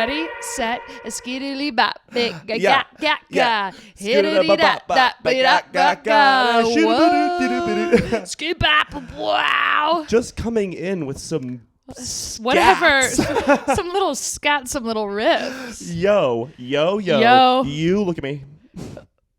Ready, set, skiddly bop, big Yeah. ga. Hittity dap dap ga. Skid bop, wow. Just coming in with some Whatever. scats. Some little scat, some little riffs. Yo. Yo. You look at me.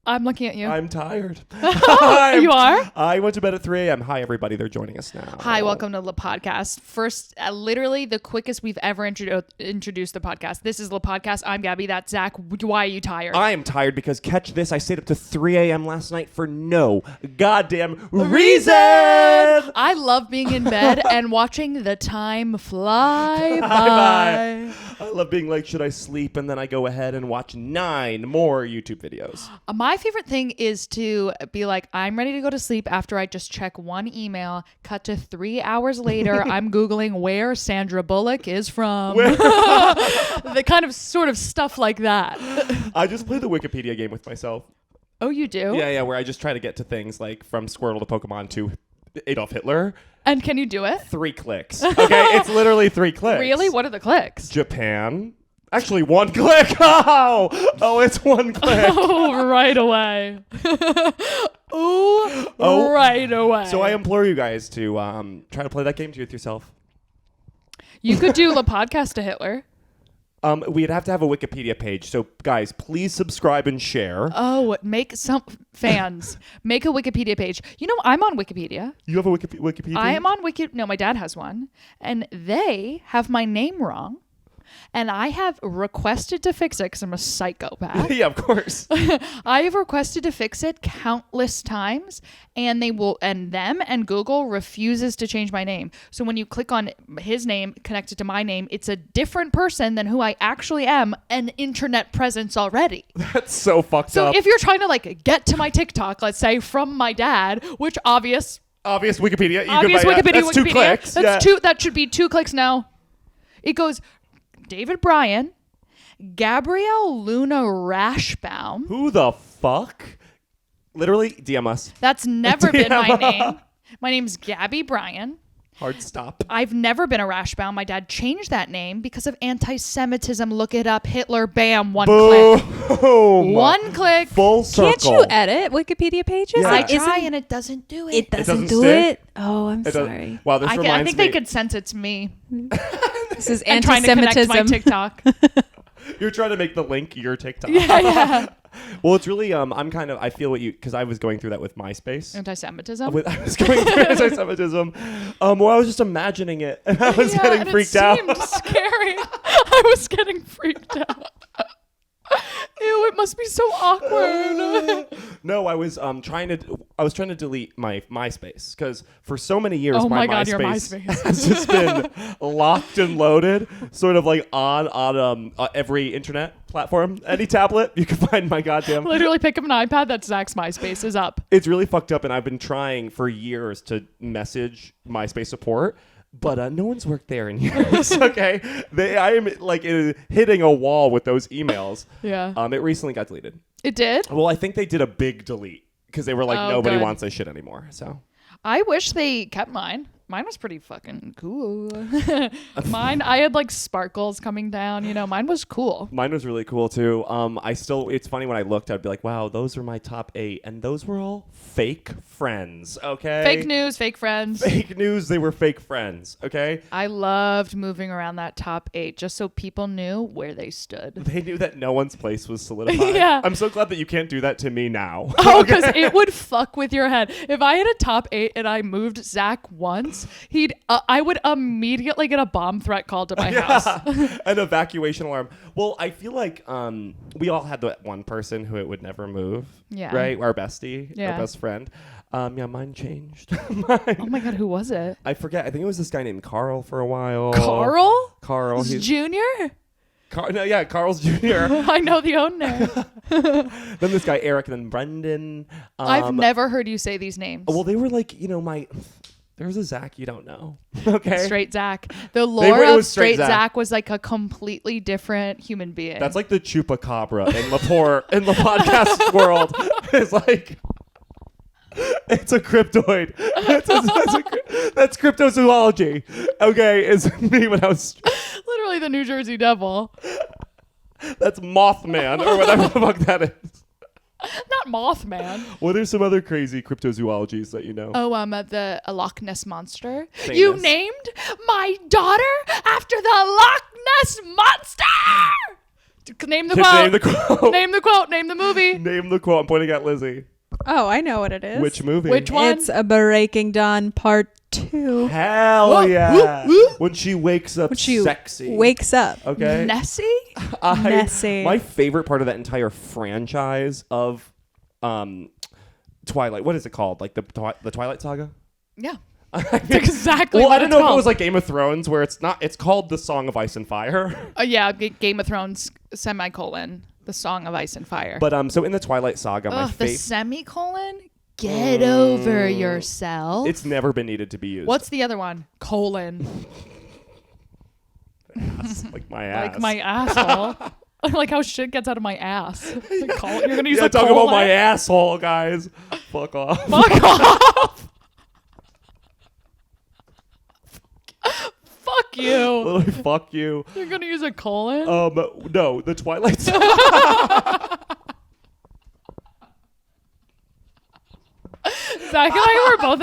I'm looking at you. I'm tired. You are? I went to bed at 3 a.m. Hi, everybody. They're joining us now. Hi, welcome to the podcast. First, literally the quickest we've ever introduced the podcast. This is the podcast. I'm Gabby. That's Zach. Why are you tired? I am tired because, catch this, I stayed up to 3 a.m. last night for no goddamn reason. I love being in bed and watching the time fly by. I love being like, should I sleep? And then I go ahead and watch 9 more YouTube videos. My favorite thing is to be like, I'm ready to go to sleep after I just check one email. Cut to 3 hours later, I'm Googling where Sandra Bullock is from. The kind of sort of stuff like that. I just play the Wikipedia game with myself. Oh, you do? Yeah, where I just try to get to things like from Squirtle to Pokemon to Adolf Hitler. And can you do it? 3 clicks. Okay, it's literally 3 clicks. Really? What are the clicks? Japan. Actually, 1 click. Oh, it's 1 click. Oh, right away. Right away. So I implore you guys to try to play that game with yourself. You could do the podcast to Hitler. We'd have to have a Wikipedia page. So, guys, please subscribe and share. Oh, make some fans. Make a Wikipedia page. You know, I'm on Wikipedia. You have a Wikipedia? I am on Wiki. No, my dad has one. And they have my name wrong. And I have requested to fix it because I'm a psychopath. Yeah, of course. I have requested to fix it countless times, and and Google refuses to change my name. So when you click on his name connected to my name, it's a different person than who I actually am, an internet presence already. That's so fucked up. So if you're trying to like get to my TikTok, let's say from my dad, which obvious Wikipedia. Wikipedia. That's 2 clicks. That's 2. That should be 2 clicks now. It goes David Bryan, Gabrielle Luna Rashbaum. Who the fuck? Literally, DM us. That's never been my name. My name's Gabby Bryan. Hard stop. I've never been a Rashbaum. My dad changed that name because of anti-Semitism. Look it up. Hitler, bam, 1 click. 1 click. Full circle. Can't you edit Wikipedia pages? Yeah. I try and it doesn't do it. It doesn't do stick? it? Oh, I'm sorry. Wow, this reminds me. I think they could sense it's me. This is And trying to connect anti-Semitism. my TikTok. You're trying to make the link your TikTok. Yeah. Well, it's really, I feel what you, because I was going through that with Myspace. Anti-Semitism? I was going through anti-Semitism. Well, I was just imagining it, and I was getting freaked out. It seemed scary. I was getting freaked out. Ew, it must be so awkward. No, I was trying to delete my MySpace because for so many years my God, your MySpace MySpace has just been locked and loaded, sort of like on every internet platform, any tablet you can find my goddamn. Literally pick up an iPad. That's Zach's MySpace is up. It's really fucked up, and I've been trying for years to message MySpace support. But no one's worked there in years, okay? I am like hitting a wall with those emails. Yeah. It recently got deleted. It did? Well, I think they did a big delete because they were like, nobody wants this shit anymore. So I wish they kept mine. Mine was pretty fucking cool. Mine, I had like sparkles coming down. You know, mine was cool. Mine was really cool too. It's funny when I looked, I'd be like, wow, those are my top 8. And those were all fake friends, okay? Fake news, fake friends. Fake news, they were fake friends, okay? I loved moving around that top 8 just so people knew where they stood. They knew that no one's place was solidified. Yeah. I'm so glad that you can't do that to me now. Oh, because it would fuck with your head. If I had a top 8 and I moved Zach once, I would immediately get a bomb threat called to my house. An evacuation alarm. Well, I feel like we all had that one person who it would never move. Yeah. Right? Our bestie, Yeah. our best friend. Mine changed. Oh my God, who was it? I forget. I think it was this guy named Carl for a while. Carl? Carl. Junior? Carl's Jr. I know the owner. Then this guy Eric, and then Brendan. I've never heard you say these names. Well, they were like, there's a Zach you don't know. Okay. Straight Zach. The lore of Straight Zach. Zach was like a completely different human being. That's like the chupacabra in the podcast world. It's like, it's a cryptoid. That's cryptozoology. Okay, it's me when I was literally the New Jersey Devil. That's Mothman or whatever the fuck that is. Not Mothman. What are some other crazy cryptozoologies that you know? Oh, the Loch Ness Monster. Famous. You named my daughter after the Loch Ness Monster! Name the quote. Name the quote. Name the quote. Name the movie. Name the quote. I'm pointing at Lizzie. Oh, I know what it is. Which movie? Which one? It's a Breaking Dawn Part 2. Hell Whoa, yeah. whoop, whoop. When she wakes up When she sexy. wakes up. Okay. Nessie? Nessie. My favorite part of that entire franchise of Twilight. What is it called? Like the Twilight Saga? Yeah. That's exactly well, what I don't it's know if called. it was like Game of Thrones where it's not. It's called The Song of Ice and Fire. Yeah, Game of Thrones, semicolon, the Song of Ice and Fire. But so in the Twilight Saga, my the favorite. semicolon? Get over yourself. It's never been needed to be used. What's the other one? Colon. Ass, like my ass. Like my asshole. Like how shit gets out of my ass. Like, you're gonna use Yeah, a talk colon? about my asshole, guys. Fuck off. Fuck off. Fuck you. Literally, fuck you. You're gonna use a colon? No, the Twilight Saga. Zach and I were both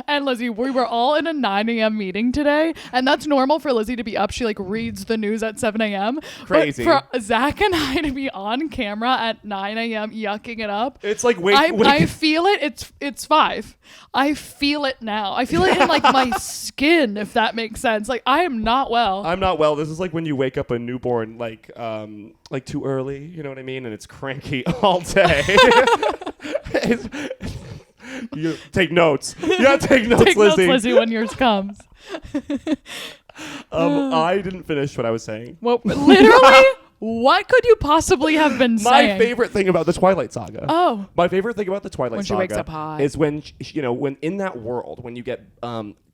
and Lizzie, we were all in a 9 a.m. meeting today, and that's normal for Lizzie to be up. She like reads the news at 7 a.m. Crazy. But for Zach and I to be on camera at 9 a.m. yucking it up. It's like I feel it. It's 5. I feel it now. I feel it in like my skin, if that makes sense. Like I am not well. I'm not well. This is like when you wake up a newborn like too early, you know what I mean? And it's cranky all day. You take notes. Yeah, take notes, Take Lizzie. notes, Lizzie, when yours comes. I didn't finish what I was saying. Well, literally, what could you possibly have been saying? My favorite thing about the Twilight Saga. Oh. My favorite thing about the Twilight When she Saga wakes up high. is when when in that world when you get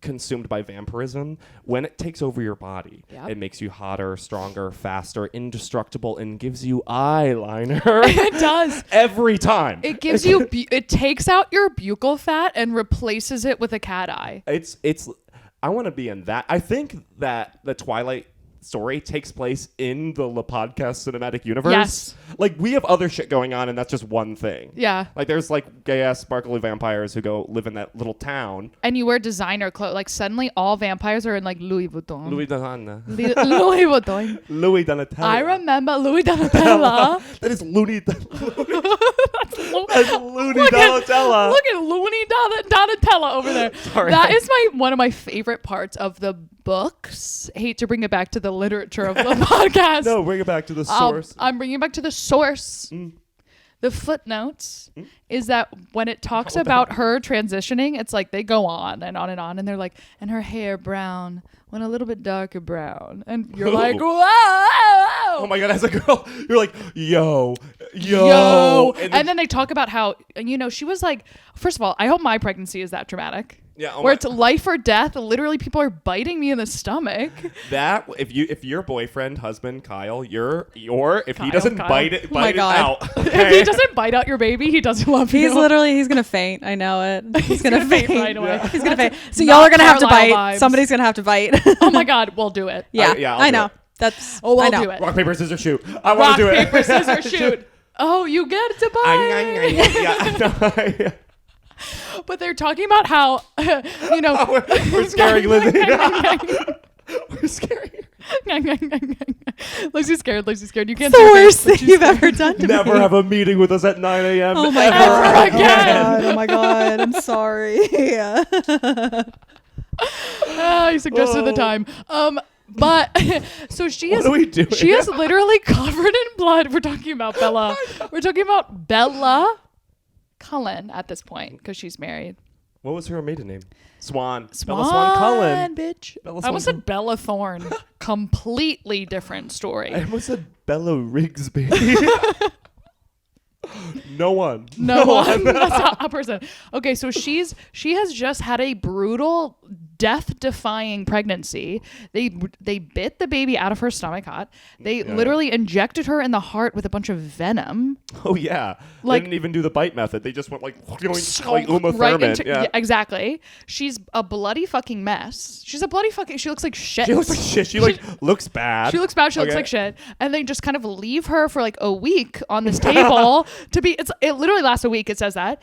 consumed by vampirism, when it takes over your body, Yep. it makes you hotter, stronger, faster, indestructible, and gives you eyeliner. It does. Every time. It gives you. It takes out your buccal fat and replaces it with a cat eye. It's. I want to be in that. I think that the Twilight story takes place in the La Podcast cinematic universe. Yes. Like we have other shit going on, and that's just one thing. Yeah. Like there's like gay ass sparkly vampires who go live in that little town. And you wear designer clothes. Like suddenly, all vampires are in like Louis Vuitton. Louis Donatella. Louis Vuitton. Louis Donatella. I remember Louis Donatella. That is Looney. That's Looney Looney Donatella. Look at Looney Donatella over there. Sorry. That is one of my favorite parts of the books. Hate to bring it back to the literature of the podcast. No, bring it back to the source. I'm bringing it back to the source. The footnotes is that when it talks about her transitioning, it's like they go on and on and on, and they're like, and her hair brown went a little bit darker brown, and you're like, whoa! Oh my god, as a girl, you're like, yo. And then they talk about how, she was like, first of all, I hope my pregnancy is that dramatic. Yeah, where it's life or death. Literally, people are biting me in the stomach. That if your boyfriend, husband, Kyle, if he doesn't Kyle. bite it God. out, If okay? he doesn't bite out your baby, he doesn't love you. He's gonna faint. I know it. He's gonna faint right away. Yeah. He's gonna faint. So not y'all are gonna have to Carlisle bite. vibes. Somebody's gonna have to bite. Oh my God, we'll do it. Yeah, I'll I do know. it. That's. Oh, I we'll know. do it. Rock, paper, scissors, shoot. I want Rock, to do it. paper, scissors, shoot. Oh, you get to bite. Yeah. But they're talking about how, We're scaring Lizzie. We're scaring her. Lizzie's scared. You can't It's the see her face, worst but thing she's you've scared. ever done to me. Never have a meeting with us at 9 a.m. Oh my ever god! again. Oh my god! I'm sorry. Yeah. You suggested the time. But so she is. What are we doing? She is literally covered in blood. We're talking about Bella. We're talking about Bella Cullen at this point because she's married. What was her maiden name? Swan. Swan, Bella Swan Cullen. bitch. Bella I almost Swan said Bella Thorne. Completely different story. I almost said Bella Rigsby. No one. No one. That's not a person. Okay, so she has just had a brutal, death-defying pregnancy. They bit the baby out of her stomach hot. They literally injected her in the heart with a bunch of venom. Oh yeah. Like, they didn't even do the bite method. They just went like Uma right Thurman. into, yeah, exactly. She's a bloody fucking mess. She looks like shit. She looks like shit. She looks bad. She looks bad. She looks like shit. And they just kind of leave her for like a week on this table it literally lasts a week. It says that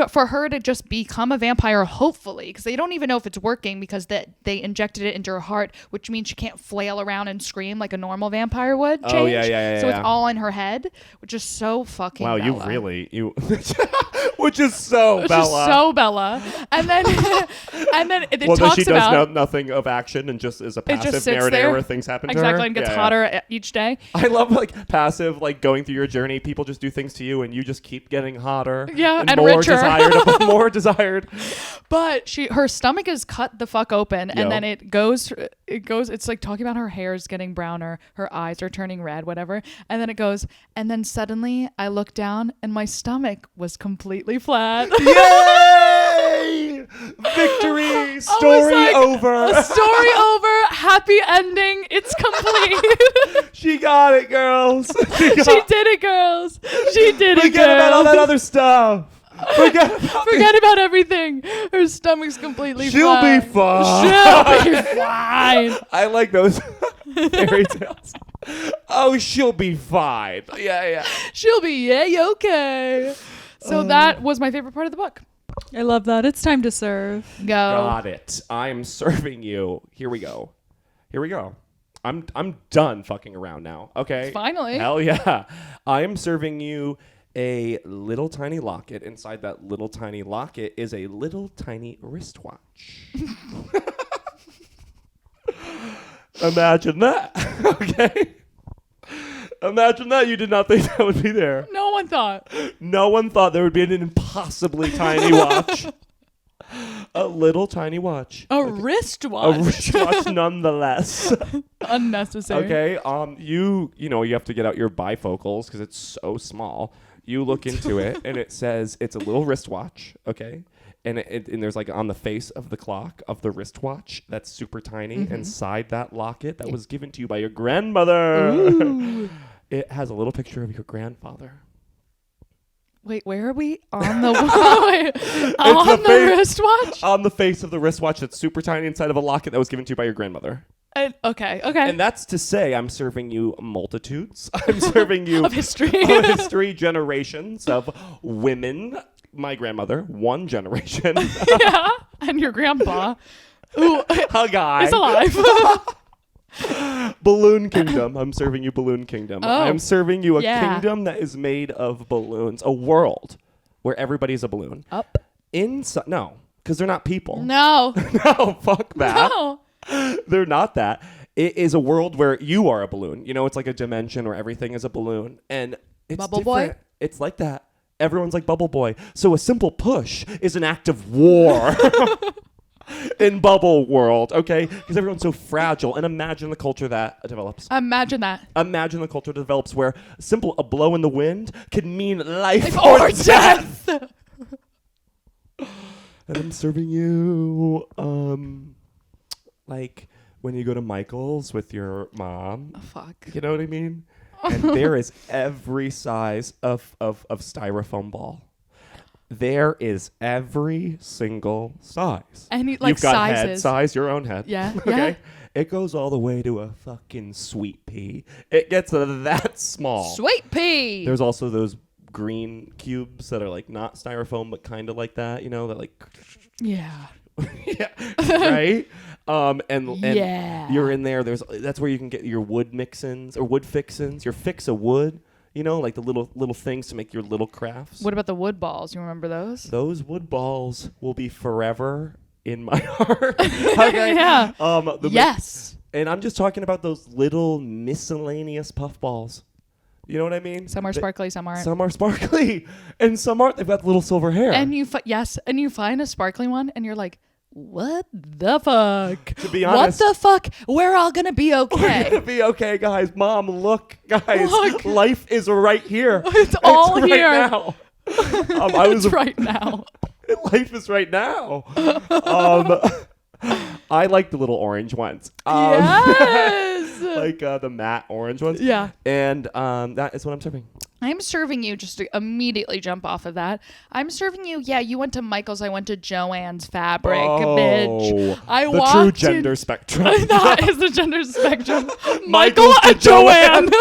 for her to just become a vampire, hopefully, because they don't even know if it's working because they injected it into her heart, which means she can't flail around and scream like a normal vampire would. Oh yeah. So it's all in her head, which is so fucking wow. Bella. Which is so Which Bella. is so Bella. And then it well, talks she does about nothing of action and just is a it just passive sits narrator there. where things happen to her. Exactly, and gets hotter each day. I love like passive, like going through your journey. People just do things to you, and you just keep getting hotter. Yeah, and more richer. more desired. But her stomach is cut the fuck open, and then it goes. It's like talking about her hair is getting browner, her eyes are turning red, whatever. And then it goes, and then suddenly I looked down, and my stomach was completely flat. Yay! Victory! Story over. Story over. Happy ending. It's complete. She got it, girls. She did it, girls. She did it, Forget about all girls. that other stuff. Forget about everything. Her stomach's completely She'll flat. be fine. She'll be fine. I like those fairy tales. Oh, she'll be fine. Yeah. She'll be okay. So that was my favorite part of the book. I love that. It's time to serve. Go. Got it. I'm serving you. Here we go. I'm done fucking around now. Okay. Finally. Hell yeah. I am serving you a little tiny locket. Inside that little tiny locket is a little tiny wristwatch. Imagine that. Okay. Imagine that. You did not think that would be there. No one thought. No one thought there would be an impossibly tiny watch. A little tiny watch. A wristwatch. A wristwatch nonetheless. Unnecessary. Okay. You have to get out your bifocals because it's so small. You look into it and it says it's a little wristwatch. Okay. And and there's like on the face of the clock of the wristwatch that's super tiny inside that locket that was given to you by your grandmother. Ooh. It has a little picture of your grandfather. Wait, where are we? On the on the wristwatch? On the face of the wristwatch that's super tiny inside of a locket that was given to you by your grandmother. Okay. And that's to say I'm serving you multitudes. I'm serving you of history. Generations of women. My grandmother, one generation. Yeah. And your grandpa, who a guy is alive. Balloon Kingdom. I'm serving you Balloon Kingdom. Oh, I'm serving you a yeah. kingdom that is made of balloons. A world where everybody's a balloon. Up. Inside, no, because they're not people. No. No, fuck that. No. They're not that. It is a world where you are a balloon. You know, it's like a dimension where everything is a balloon. And it's Bubble different. Boy? It's like that. Everyone's like Bubble Boy. So a simple push is an act of war in Bubble World, okay? Because everyone's so fragile. And imagine the culture that develops. Imagine that. Imagine the culture that develops where a blow in the wind can mean life Or death. And I'm serving you, like when you go to Michael's with your mom. Oh, fuck. You know what I mean? And there is every size of styrofoam ball. There is every single size. And like you've got sizes. head size, your own head. Yeah. Okay. Yeah. It goes all the way to a fucking sweet pea. It gets that small. Sweet pea. There's also those green cubes that are like not styrofoam, but kind of like that. You know, that like. Yeah. Yeah. Right. And Yeah. you're in there. That's where you can get your wood mix-ins or wood fix-ins. Your fix of wood. You know, like the little things to make your little crafts. What about the wood balls? You remember those? Those wood balls will be forever in my heart. Okay. Yeah. Yes. And I'm just talking about those little miscellaneous puff balls. You know what I mean? Some are sparkly, some aren't. Some are sparkly, and some aren't. They've got little silver hair. And you find a sparkly one, and you're like, what the fuck? To be honest, what the fuck? We're all gonna be we're okay. gonna be okay, guys. Mom, look, guys. Look. Life is right here. It's all right here. now. I was It's right now. Life is right now. I like the little orange ones. Yes. Like the matte orange ones. Yeah. And that is what I'm serving. I'm serving you, just to immediately jump off of that. I'm serving you, yeah, you went to Michael's, I went to JoAnne's Fabric, bitch. I the walked true gender spectrum. That is the gender spectrum. Michael Michael's to and JoAnne.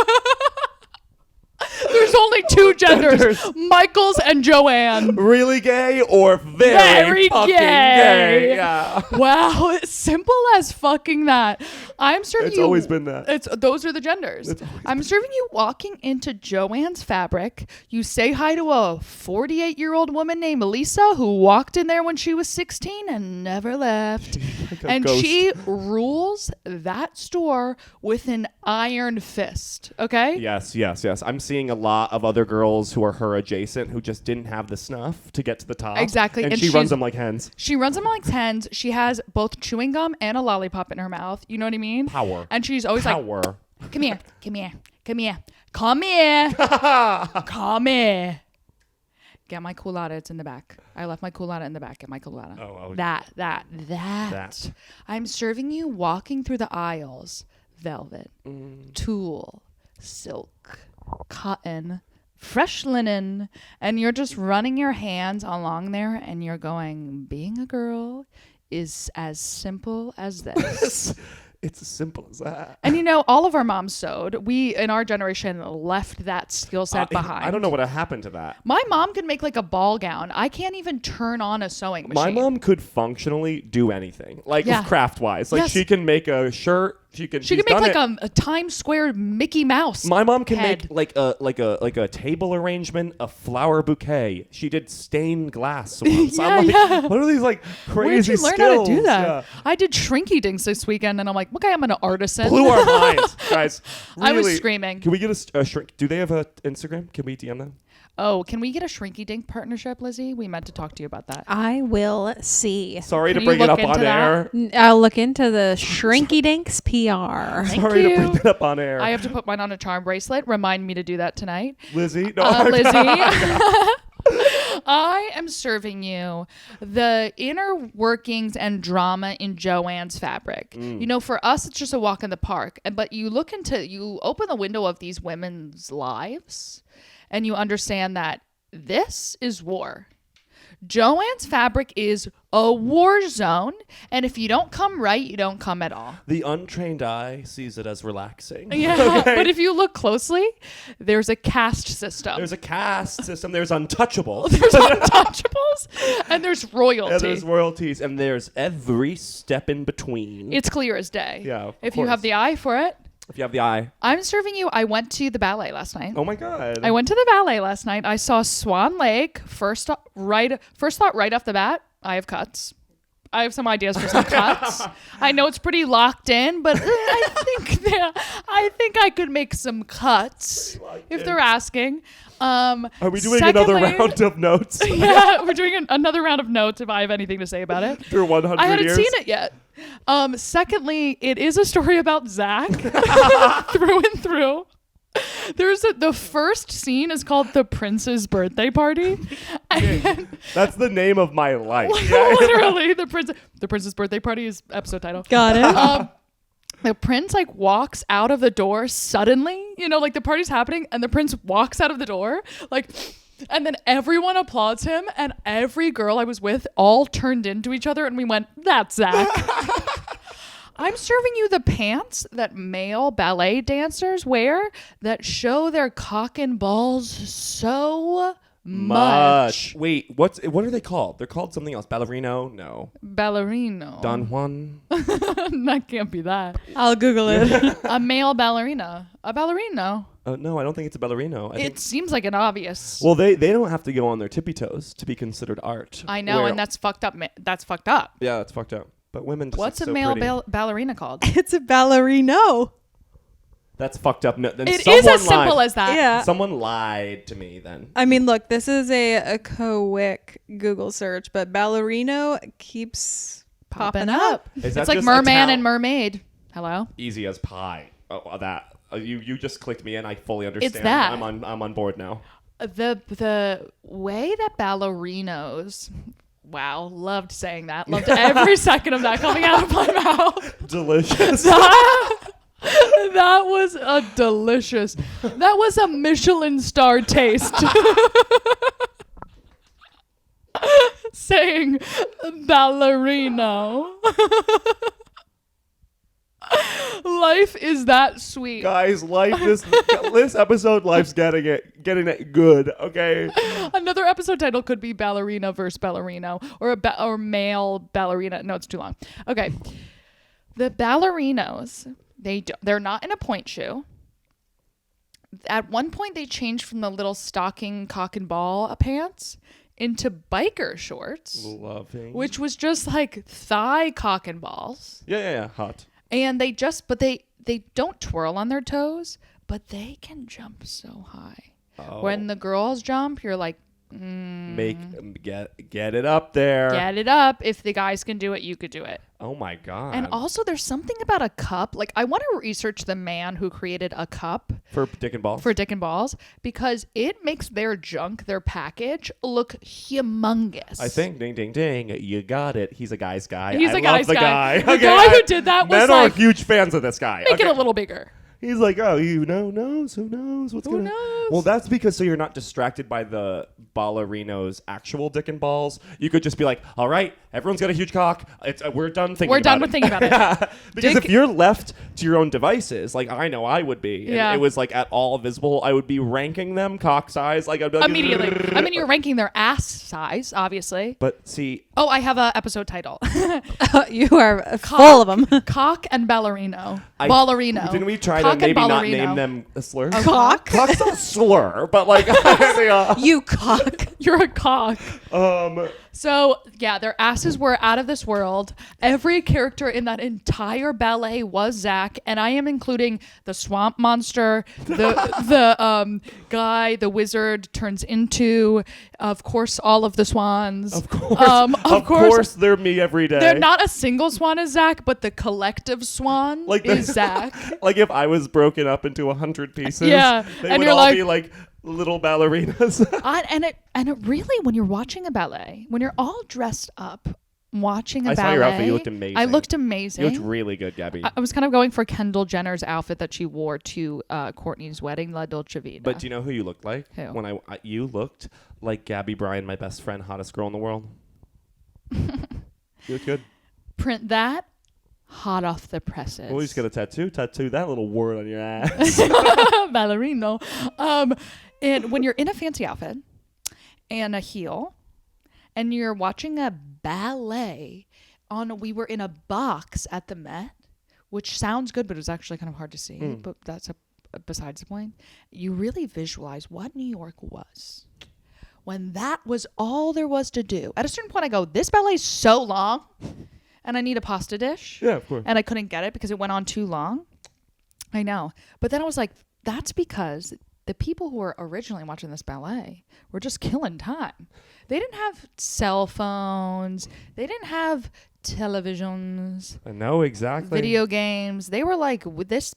There's only two genders. Michael's and JoAnne. Really gay or very fucking gay? Yeah. Wow, it's simple as fucking that. I'm serving It's you. always been that. Those are the genders. I'm serving you walking into JoAnne's Fabric. You say hi to a 48-year-old woman named Lisa who walked in there when she was 16 and never left. Like a And ghost. she rules that store with an iron fist. Okay? Yes. I'm seeing a lot of other girls who are her adjacent who just didn't have the snuff to get to the top. Exactly. And And she she's- runs them like hens. She runs them like hens. She has both chewing gum and a lollipop in her mouth. You know what I mean? Power. And she's always Power. like, come here, come here, come here, come here, come here. Get my culotta. It's in the back. I left my culotta in the back. Get my culotta. Oh, That. I'm serving you walking through the aisles. Velvet, tulle, silk, cotton, fresh linen, and you're just running your hands along there and you're going, being a girl is as simple as this. It's as simple as that. And you know, all of our moms sewed. We, in our generation, left that skill set behind. I don't know what happened to that. My mom could make like a ball gown. I can't even turn on a sewing machine. My mom could functionally do anything, like Yeah. craft wise. Like Yes. she can make a shirt. She can make like a Times Square Mickey Mouse. My mom can head. make like a table arrangement, a flower bouquet. She did stained glass once. Yeah, I'm like, yeah. what are these like Where'd crazy you learn skills? how to do that? Yeah. I did shrinky dinks this weekend, and I'm like, okay, I'm an artisan. Blew our minds, guys. I was Really. screaming. Can we get a shrink? Do they have a Instagram? Can we DM them? Oh, can we get a shrinky dink partnership, Lizzie? We meant to talk to you about that. I will see. Sorry Can to you bring it look up on into that? air. I'll look into the Shrinky Dinks PR. Thank Sorry you. to bring it up on air. I have to put mine on a charm bracelet. Remind me to do that tonight. Lizzie. No, Lizzie. I am serving you the inner workings and drama in JoAnne's Fabric. You know, for us, it's just a walk in the park. But you open the window of these women's lives and you understand that this is war. JoAnne's Fabric is a war zone. And if you don't come right, you don't come at all. The untrained eye sees it as relaxing. Yeah, Okay? but if you look closely, there's a caste system. There's a caste system. There's untouchables. There's untouchables and there's royalty. And there's royalties, and there's every step in between. It's clear as day. Yeah, of If you course. have the eye for it. If you have the eye. I'm serving you. I went to the ballet last night. Oh my God. I went to the ballet last night. I saw Swan Lake. First thought right off the bat, I have cuts. I have some ideas for some cuts. I know it's pretty locked in, but I think I could make some cuts if they're asking. Are we doing another round of notes? Yeah, we're doing another round of notes if I have anything to say about it. Through 100 I hadn't years? seen it yet. Secondly, it is a story about Zach through and through. The first scene is called The Prince's Birthday Party. And That's the name of my life. literally, The Prince's Birthday Party is episode title. Got it. The prince walks out of the door suddenly, like the party's happening and the prince walks out of the door and then everyone applauds him and every girl I was with all turned into each other and we went, that's Zach. I'm serving you the pants that male ballet dancers wear that show their cock and balls so much. Wait, what are they called? They're called something else. Ballerino? No. Ballerino. Don Juan? That can't be that. I'll Google it. A male ballerina. A ballerino. No, I don't think it's a ballerino. It seems like an obvious. Well, they don't have to go on their tippy toes to be considered art. I know, and that's fucked up. That's fucked up. Yeah, that's fucked up. But women just What's look a so male pretty. ballerina called? It's a ballerino. That's fucked up. No, then It someone is as simple lied. as that. Yeah. Someone lied to me then. I mean, look, this is a quick Google search, but ballerino keeps popping up. Is that It's like just merman and mermaid. Hello? Easy as pie. Oh, that. You just clicked me in. I fully understand. that. I'm on board now. The way that ballerinos, wow, loved saying that. Loved every second of that coming out of my mouth. Delicious. That was a delicious. That was a Michelin star taste. Saying ballerino. Life is that sweet. Guys, this episode, life's getting it good, okay? Another episode title could be ballerina versus ballerino, or or male ballerina. No, it's too long. Okay. The ballerinos, they're not in a point shoe. At one point they changed from the little stocking cock and ball pants into biker shorts. Loving. Which was just like thigh cock and balls. Yeah. Hot. And they don't twirl on their toes, but they can jump so high. Oh. When the girls jump, you're like, get it up there. Get it up. If the guys can do it, you could do it. Oh my God. And also there's something about a cup. Like, I want to research the man who created a cup for dick and balls. Because it makes their junk, their package, look humongous. I think ding ding ding, you got it. He's a guy's guy. He's a guy's guy. The Okay, guy who did that was men like, are huge fans of this guy. Make it a little bigger. He's like, oh, who knows what's Who gonna. knows? Well, that's because so you're not distracted by the ballerino's actual dick and balls. You could just be like, all right, everyone's got a huge cock. We're done thinking. We're done with thinking about it. Yeah. Because Dick- if you're left to your own devices, like I know I would be, and Yeah. it was like at all visible, I would be ranking them cock size. Like I'd be like, Immediately. I mean, you're ranking their ass size, obviously. But see, Oh, I have a episode title. You are full of them. Cock and ballerino. Ballerino. Didn't we try Cock to maybe and not ballerino. name them a slur? Cock? Cock's not a slur, but like You cock. You're a cock. um. So, yeah, their asses were out of this world. Every character in that entire ballet was Zach, and I am including the swamp monster, the guy the wizard turns into, of course, all of the swans. Of course. Of course, they're me every day. They're not a single swan is Zach, but the collective swan is Zach. Like if I was broken up into 100 pieces, Yeah, they and would you're all like- be like little ballerinas. And it really, when you're watching a ballet, when you're all dressed up watching a I ballet. saw your outfit. You looked amazing. I looked amazing. You looked really good, Gabby. I was kind of going for Kendall Jenner's outfit that she wore to Courtney's wedding, La Dolce Vita. But do you know who you looked like? Who? When you looked like Gabby Bryan, my best friend, hottest girl in the world. You look good. Print that hot off the presses. Well, you just get a tattoo. Tattoo that little word on your ass. Ballerino. And when you're in a fancy outfit and a heel and you're watching a ballet we were in a box at the Met, which sounds good, but it was actually kind of hard to see. But that's besides the point. You really visualize what New York was when that was all there was to do. At a certain point, I go, this ballet is so long and I need a pasta dish. Yeah, of course. And I couldn't get it because it went on too long. I know. But then I was like, that's because the people who were originally watching this ballet were just killing time. They didn't have cell phones. They didn't have televisions. I know exactly. Video games. They were like, with this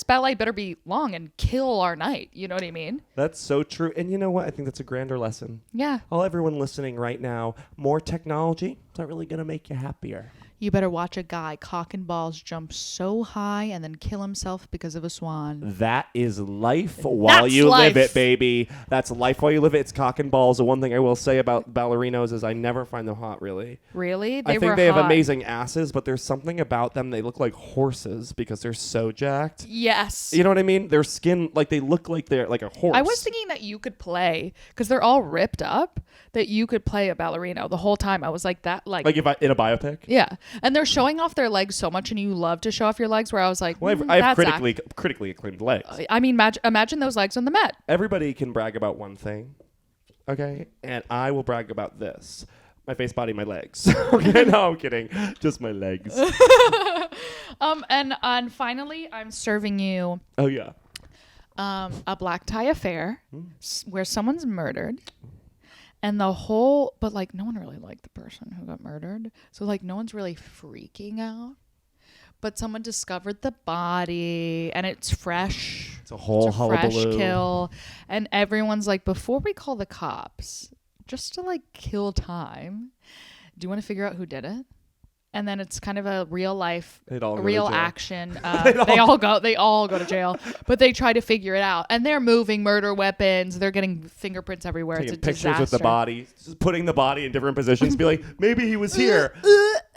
ballet better be long and kill our night. You know what I mean? That's so true. And you know what? I think that's a grander lesson. Yeah. All everyone listening right now, more technology, it's not really going to make you happier. You better watch a guy cock and balls jump so high and then kill himself because of a swan. That is life while you live it, baby. That's life while you live it. It's cock and balls. The one thing I will say about ballerinos is I never find them hot, really. Really? I think they have amazing asses, but there's something about them. They look like horses because they're so jacked. Yes. You know what I mean? Their skin, like they look like they're like a horse. I was thinking that you could play, because they're all ripped up, that you could play a ballerino the whole time. I was like that. Like if in a biopic? Yeah. And they're showing off their legs so much, and you love to show off your legs, where I was like, well, I have that's critically acclaimed legs. I mean, imagine those legs on the Met. Everybody can brag about one thing, okay? And I will brag about this. My face, body, my legs. Okay, no, I'm kidding. Just my legs. And finally, I'm serving you Oh, yeah. a black tie affair where someone's murdered. And but like no one really liked the person who got murdered. So like no one's really freaking out. But someone discovered the body and it's fresh. It's a whole It's a fresh hullabaloo. kill. And everyone's like, before we call the cops, just to like kill time, do you want to figure out who did it? And then it's kind of a real life, real action. They all go to jail, but they try to figure it out. And they're moving murder weapons. They're getting fingerprints everywhere. Taking it's a pictures disaster. with the body, just putting the body in different positions. Be like, maybe he was here.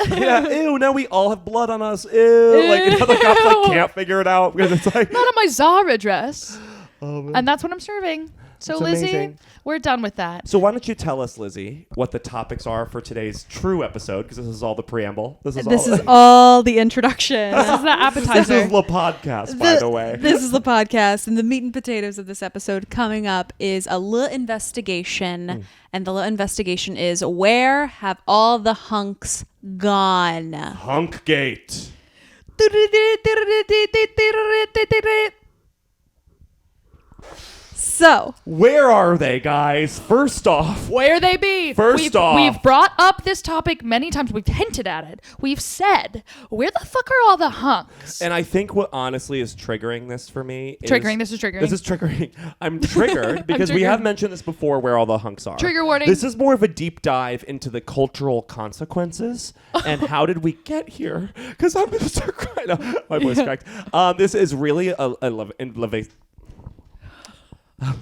Yeah, ew. Now we all have blood on us. Ew. Like the cops like can't figure it out because it's like not on my Zara dress. Oh, And that's what I'm serving. So That's Lizzie, amazing. we're done with that. So why don't you tell us, Lizzie, what the topics are for today's true episode? Because this is all the preamble. This is all the introduction. This is the appetizer. This is the podcast, by the way. This is the podcast, and the meat and potatoes of this episode coming up is a little investigation, and the little investigation is, where have all the hunks gone? Hunkgate. So, Where are they, guys? First off, Where they be? First off- we've brought up this topic many times. We've hinted at it. We've said, where the fuck are all the hunks? and I think what honestly is triggering this for me is... This is triggering. This is triggering. I'm triggered because we triggered. have mentioned this before, where all the hunks are. Trigger warning. This is more of a deep dive into the cultural consequences and how did we get here? Because I'm going to start crying. No, my voice cracked. This is really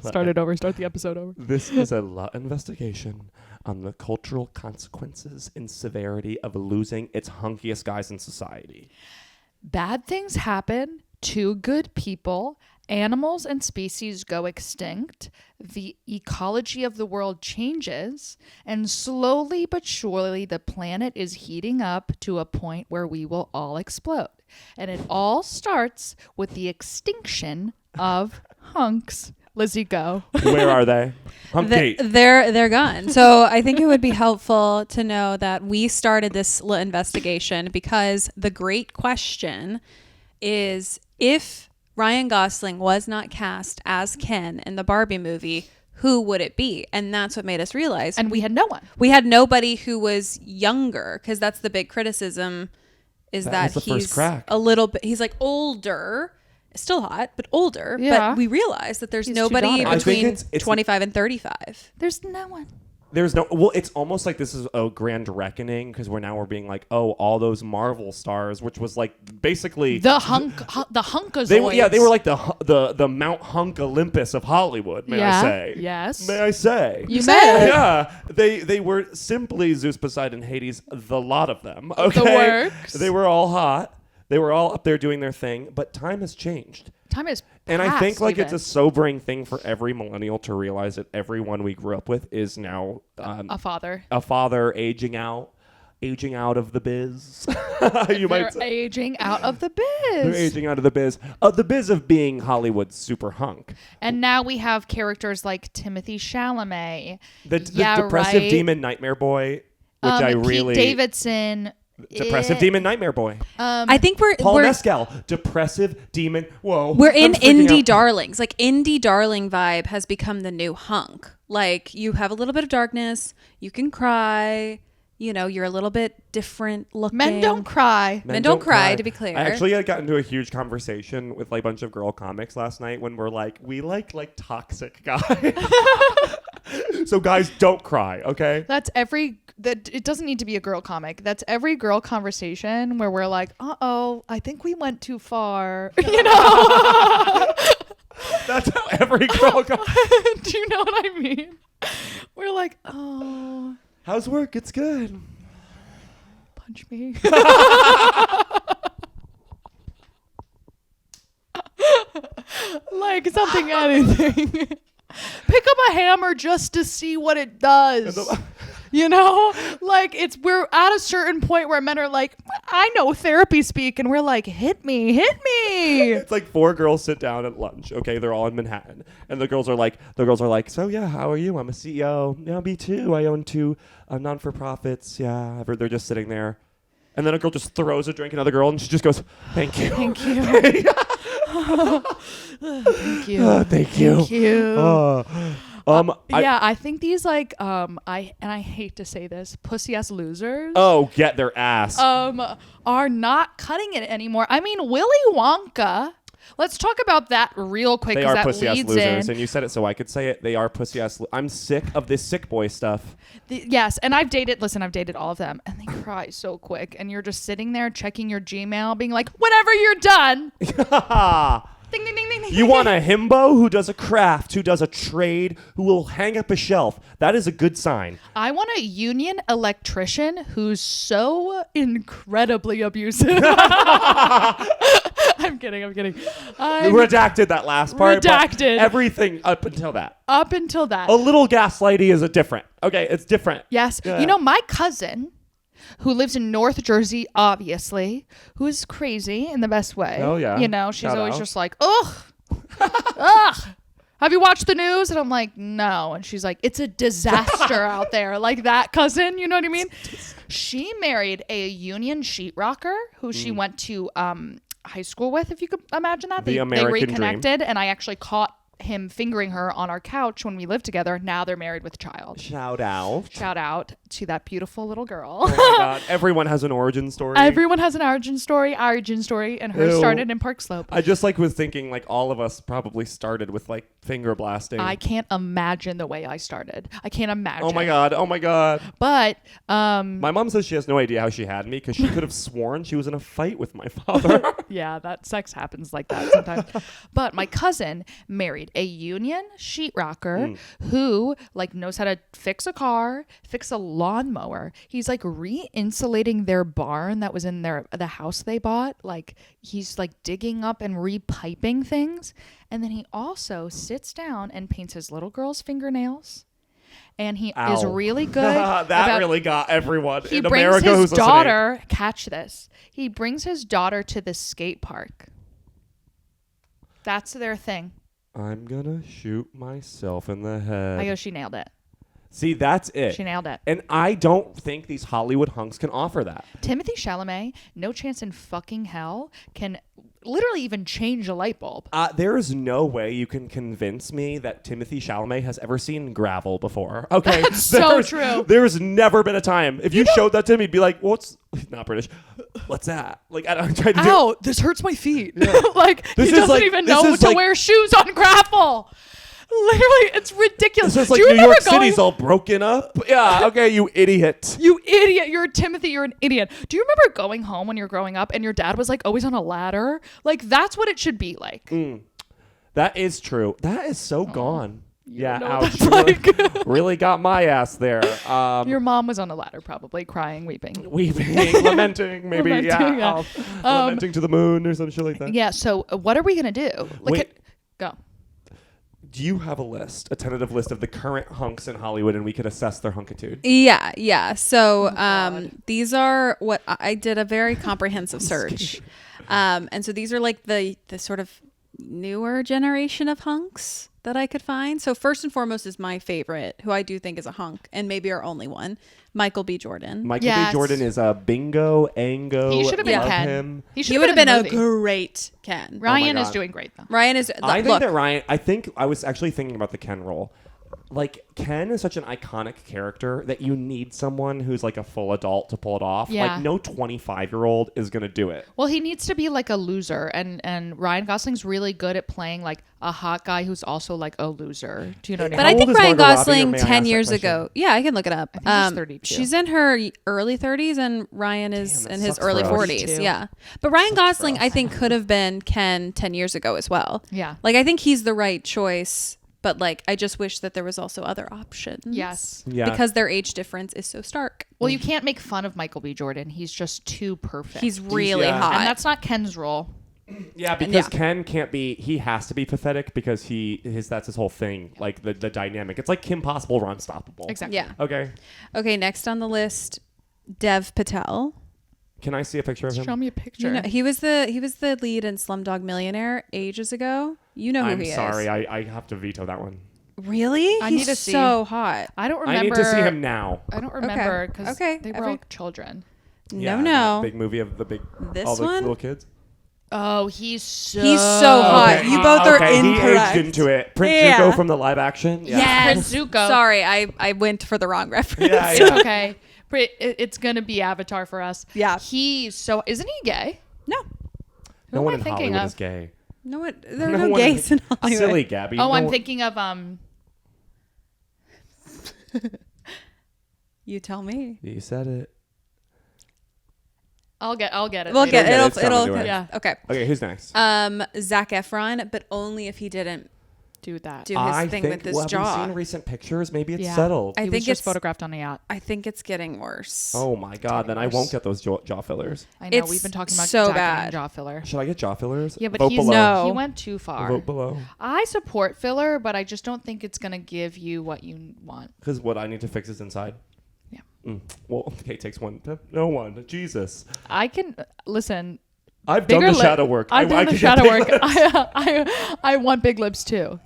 Start it over. Start the episode over. This is a investigation on the cultural consequences and severity of losing its hunkiest guys in society. Bad things happen to good people. Animals and species go extinct. The ecology of the world changes. And slowly but surely, the planet is heating up to a point where we will all explode. And it all starts with the extinction of hunks. Lizzie, go. Where are they? Hunkgate. they're gone. So I think it would be helpful to know that we started this little investigation because the great question is, if Ryan Gosling was not cast as Ken in the Barbie movie, who would it be? And that's what made us realize. And we had no one. We had nobody who was younger, because that's the big criticism, is that was the first he's crack. a little bit, he's like older, still hot, but older. Yeah. But we realized that there's He's two nobody daughters. I think between it's 25 and 35. There's no one. There's no... Well, it's almost like this is a grand reckoning because we're being like, oh, all those Marvel stars, which was like basically... The hunkazoids. They were like the Mount Hunk Olympus of Hollywood, may I say. Yes. May I say. You said it. Yeah, they were simply Zeus, Poseidon, Hades, the lot of them. Okay, The works. They were all hot. They were all up there doing their thing, but time has changed. Time is And I think past like even. it's a sobering thing for every millennial to realize that everyone we grew up with is now a father. a father aging out of the biz. You They're might say. aging out of the They're biz. aging out of the biz of being Hollywood's super hunk. And now we have characters like Timothy Chalamet. The Yeah, depressive right. demon nightmare boy, which I really... Pete Davidson. Depressive demon nightmare boy. I think Paul we're Mescal, depressive demon. Whoa. we're in I'm freaking indie out. darlings. Like, indie darling vibe has become the new hunk. Like, you have a little bit of darkness, you can cry, you know, you're a little bit different looking. Men don't cry. Men don't cry, to be clear. I actually got into a huge conversation with like a bunch of girl comics last night when we're like, we like toxic guys. So guys, don't cry, okay? That's it doesn't need to be a girl comic. That's every girl conversation where we're like, I think we went too far. You know? That's how every girl Do you know what I mean? We're like, oh, How's work? It's good. punch me. Like something, anything. Pick up a hammer just to see what it does. You know, like we're at a certain point where men are like, I know therapy speak, and we're like, hit me. It's like 4 girls sit down at lunch. Okay, they're all in Manhattan, and the girls are like, so yeah, how are you? I'm a CEO. Yeah, me too. I own 2 non-for-profits. Yeah, they're just sitting there, and then a girl just throws a drink at another girl, and she just goes, "Thank you, Thank you. Thank you. thank you." Thank you. I think these like I hate to say this, pussy ass losers. get their ass. Are not cutting it anymore. I mean, Willy Wonka Let's talk about that real quick. They 'cause are that pussy ass leads losers, in. and you said it so I could say it. They are pussy ass. I'm sick of this sick boy stuff. Yes, and I've dated all of them, and they cry so quick. And you're just sitting there checking your Gmail, being like, whenever you're done. Ding, ding, ding, ding, ding, You want a himbo who does a craft, who does a trade, who will hang up a shelf. That is a good sign. I want a union electrician who's so incredibly abusive. I'm kidding. Redacted that last part. but Redacted. Everything up until that. Up until that. A little gaslighty is a different. Okay, it's different. Yes. Yeah. You know, my cousin, who lives in North Jersey, obviously, who is crazy in the best way. Oh, yeah. You know, she's Shout always out. just like, ugh, ugh. Have you watched the news? And I'm like, no. And she's like, it's a disaster out there. Like that cousin, you know what I mean? She married a union sheetrocker who she went to high school with, if you could imagine that. The They American reconnected, and I actually caught him fingering her on our couch when we lived together. Now they're married with a child. Shout out. Shout out to that beautiful little girl. Oh my God. Everyone has an origin story. Everyone has an origin story, and hers Ew. started in Park Slope. I just was thinking all of us probably started with finger blasting. I can't imagine the way I started. I can't imagine. Oh my God. But My mom says she has no idea how she had me because she could have sworn she was in a fight with my father. yeah, that sex happens like that sometimes. But my cousin married a union sheetrocker who knows how to fix a car, fix a lawnmower. He's re-insulating their barn that was in the house they bought. He's digging up and repiping things. And then he also sits down and paints his little girl's fingernails. And he is Ow. really good. That really got everyone He in brings America his who's listening. daughter, catch this. He brings his daughter to the skate park. That's their thing. I'm gonna shoot myself in the head. I go, she nailed it. See, that's it. She nailed it. And I don't think these Hollywood hunks can offer that. Timothy Chalamet, no chance in fucking hell, can literally even change a light bulb. There is no way you can convince me that Timothy Chalamet has ever seen gravel before. Okay, That's so true. There's never been a time. If you showed that to him, he'd be like, "What's not British? What's that?" I'm trying to do. Ow, this hurts my feet. Yeah. He is doesn't even know to wear shoes on gravel. Literally, it's ridiculous. This is Do you New remember York City's all broken up. Yeah, okay, you idiot. You idiot. You're Timothy. You're an idiot. Do you remember going home when you were growing up and your dad was always on a ladder? That's what it should be like. That is true. That is so gone. Yeah, know ouch. what that's You really got my ass there. Your mom was on a ladder, probably crying, weeping. Weeping, lamenting, maybe. Lamenting, yeah. Lamenting to the moon or some shit like that. Yeah. So what are we gonna do? Wait. Go. Do you have a tentative list of the current hunks in Hollywood, and we could assess their hunkitude? Yeah. So these are what I did a very comprehensive search. And so these are the sort of newer generation of hunks that I could find. So first and foremost is my favorite, who I do think is a hunk and maybe our only one, Michael B. Jordan. Michael B. Jordan is a bingo, ango. He should have been love Ken. him. He would have been a great Ken. Ryan Oh my is God. doing great though. Ryan is. I think look, that Ryan. I was actually thinking about the Ken role. Ken is such an iconic character that you need someone who's a full adult to pull it off. Yeah. No 25-year-old is gonna do it. Well, he needs to be a loser, and Ryan Gosling's really good at playing a hot guy who's also a loser. Do you know what I mean? But I How think old is Ryan Margot Robbie, or Gosling may I ask 10 that years question? ago. Yeah, I can look it up. I think she's 32. She's in her early 30s and Ryan is Damn, that in his sucks early for us. 40s. 32. Yeah. But Ryan Sucks for Gosling, us. I think, could have been Ken 10 years ago as well. Yeah. I think he's the right choice. But I just wish that there was also other options. Yes. Yeah. Because their age difference is so stark. Well, you can't make fun of Michael B. Jordan. He's just too perfect. He's really yeah. hot. and that's not Ken's role. Yeah, because Yeah. Ken can't be. He has to be pathetic because that's his whole thing. The dynamic. It's like Kim Possible or Unstoppable. Exactly. Yeah. Okay. Okay, next on the list, Dev Patel. Can I see a picture of him? Show me a picture. You know, he was the lead in Slumdog Millionaire ages ago. You know who I'm he sorry. is. I have to veto that one. Really? I He's need to see. so hot. I don't remember. I need to see him now. I don't remember because Okay. they were all children. Yeah, No. that big movie of the big This all the one? little kids. Oh, he's so hot. Okay, You both are okay, incorrect. He aged into it. Prince Yeah. Zuko from the live action. Yeah. Prince Zuko. Sorry, I went for the wrong reference. Yeah, It's yeah. okay. It's gonna be Avatar for us. Yeah. Isn't he gay? No. No am one I in thinking Hollywood of? is gay. No, there are no gays in Hollywood. Silly Gabby. Oh, No I'm one- thinking of You tell me. You said it. I'll get it. We'll later. get It's coming it'll to it. Yeah. Okay. Okay, who's next? Zac Efron, but only if he didn't do that. do his thing with his Have we jaw. seen recent pictures? Maybe it's Yeah. settled. I He think was just it's photographed on a yacht. I think it's getting worse. Oh my god, then I won't get those jaw fillers. I know It's we've been talking about so Zac bad. getting jaw filler. Should I get jaw fillers? Yeah, but Vote he's below. No. he went too far. Vote below. I support filler, but I just don't think it's gonna give you what you want. Because what I need to fix is inside. Yeah. Well, okay, takes one to no one. Jesus. I can listen. I've done Bigger the shadow work. I've done the could get shadow big work. lips. I want big lips too.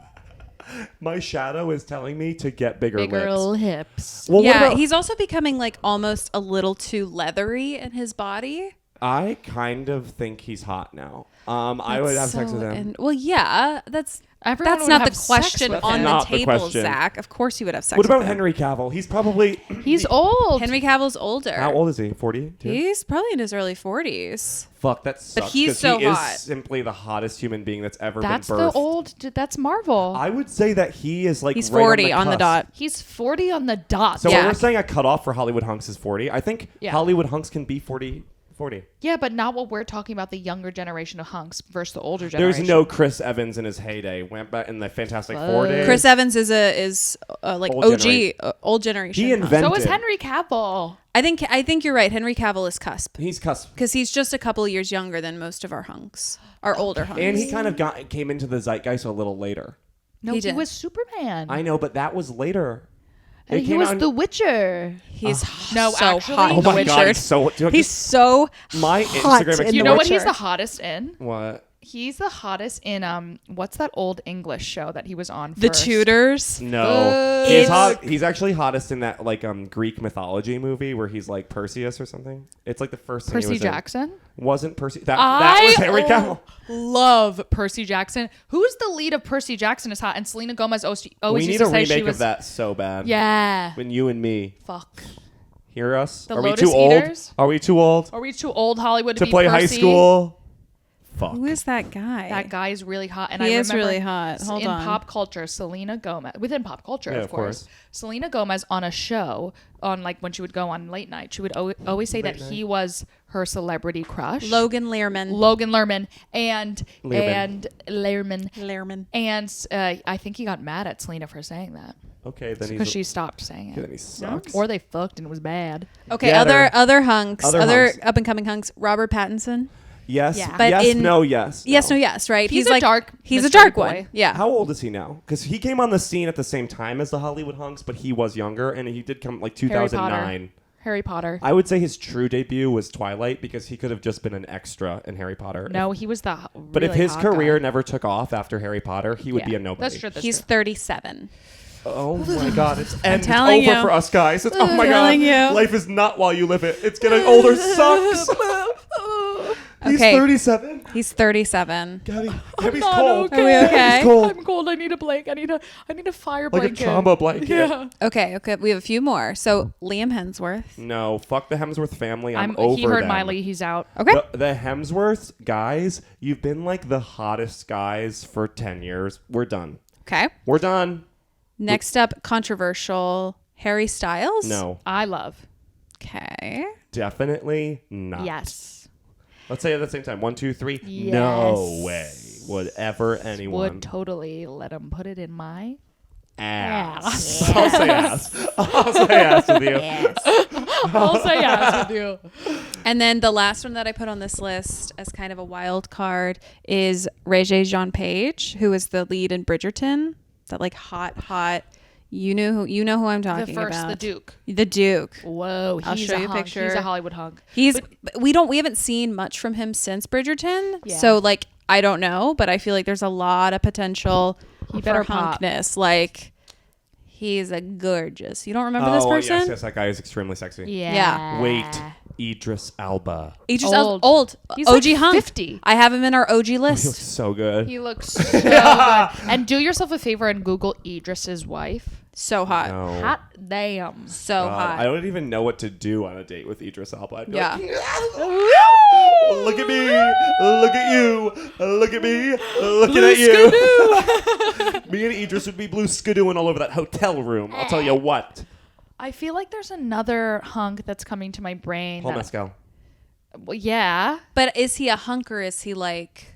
My shadow is telling me to get bigger Bigger lips. hips. Well, what Yeah, about- he's also becoming like almost a little too leathery in his body. I kind of think he's hot now. I would have sex with him. Well, yeah, that's Everyone would not have the sex question with on him. the Not the table, question. Zach. Of course you would have sex What with about him. Henry Cavill? He's probably He's old. Henry Cavill's older. how old is he? 40? He's probably in his early 40s. Fuck, that sucks. he's 'cause so he hot. is simply the hottest human being that's ever That's been the birthed. old. That's Marvel. I would say that he is like He's right 40 on the cusp. dot. He's 40 on the dot. So Yeah. when we're saying a cutoff for Hollywood hunks is 40, I think Yeah. Hollywood hunks can be 40. Yeah, but not what we're talking about. The younger generation of hunks versus the older There's generation. no Chris Evans in his heyday. Went back in the Fantastic Four days. Chris Evans is like Old OG, old generation. He Hunk. invented. So is Henry Cavill. I think you're right. Henry Cavill is cusp He's cusp. because he's just a couple of years younger than most of our hunks, our older hunks. And he kind of came into the zeitgeist a little later. No, He he did. was Superman. I know, but that was later. And It he came was out in- The Witcher. He's No, so actually- hot. Oh in The my god, Witcher. he's so. He's so my hot Instagram. in You The know what he's Witcher. the hottest in? What? He's the hottest in what's that old English show that he was on The first? Tudors. No, It's- he's hot. He's actually hottest in that like Greek mythology movie where he's like Perseus or something. It's like the first thing he Percy was in. Jackson. Wasn't Percy? That was Henry Cavill. Love Percy Jackson. Who's the lead of Percy Jackson is hot, and Selena Gomez always We used need to a say she remake was. of that so bad. Yeah. When you and me Fuck. hear us, The are we Lotus too old? Eaters? Are we too old Are we too old Hollywood to be play high Percy? school? Fuck. Who is that guy? That guy is really hot, and He I is remember really hot. Hold in on. pop culture, Selena Gomez within pop culture, Yeah, of of course. course. Selena Gomez on a show on like when she would go on late night, she would always say that he was her celebrity crush, Logan Lerman. Logan Lerman, and Lerman. Lerman, and I think he got mad at Selena for saying that Okay, then because he's. she stopped saying Okay, it, then he sucks. or they fucked and it was bad. Okay, Yeah, other they're- hunks, other other hunks. up and coming hunks. Robert Pattinson. Yes. Yeah. But yes. in- No. Yes. Yes, no, yes, right. He's a like dark He's a mystery dark boy. one. Yeah. How old is he now? Because he came on the scene at the same time as the Hollywood hunks, but he was younger, and he did come like 2009. Harry Potter. I would say his true debut was Twilight because he could have just been an extra in Harry Potter. No, he was the. But if really his hot career guy. never took off after Harry Potter, he would Yeah, be a nobody. That's true. That's He's true. 37. Oh my god, it's over telling you. for us guys. It's, oh my god, telling you. life is not while you live it. It's getting older sucks. He's Okay. 37. He's 37. Gabby's not cold. okay. Are we okay? He's cold. I'm cold. I need a blanket. I need a fire Like a blanket. trauma blanket. Yeah. Okay. We have a few more. So Liam Hemsworth. No, fuck the Hemsworth family. I'm over He heard them. Miley. He's out. Okay. The Hemsworths guys, you've been like the hottest guys for 10 years. We're done. Okay. We're done. Next up, controversial Harry Styles. No, I love. Okay. definitely not. Yes. Let's say it at the same time. 1, 2, 3. Yes. No way would ever anyone Would totally let him put it in my ass. I'll say ass. I'll say ass with you. I'll say yes with you. And then the last one that I put on this list as kind of a wild card is Regé-Jean Page, who is the lead in Bridgerton. That like hot. You know who I'm talking The first, about. the Duke. The Duke. Whoa, I'll he's show a you a hunk. picture. He's a Hollywood hunk. We haven't seen much from him since Bridgerton. Yeah. So like I don't know, but I feel like there's a lot of potential He for better pop. hunkness. Like he's a gorgeous. You don't remember this person? yes, that guy is extremely sexy. Yeah. Wait, Idris Elba. He's just Old. old. He's OG like hunk. 50. I have him in our OG He list. looks so good. He looks so good. And do yourself a favor and Google Idris's wife. So hot. No. Hot damn. So God, hot. I don't even know what to do on a date with Idris Elba. I'd be Yeah. like, look at me, look at you, look at me, looking at you. Me and Idris would be blue skidooing all over that hotel room. I'll tell you what. I feel like there's another hunk that's coming to my brain. Paul Mescal. Well, yeah. But is he a hunk or is he like...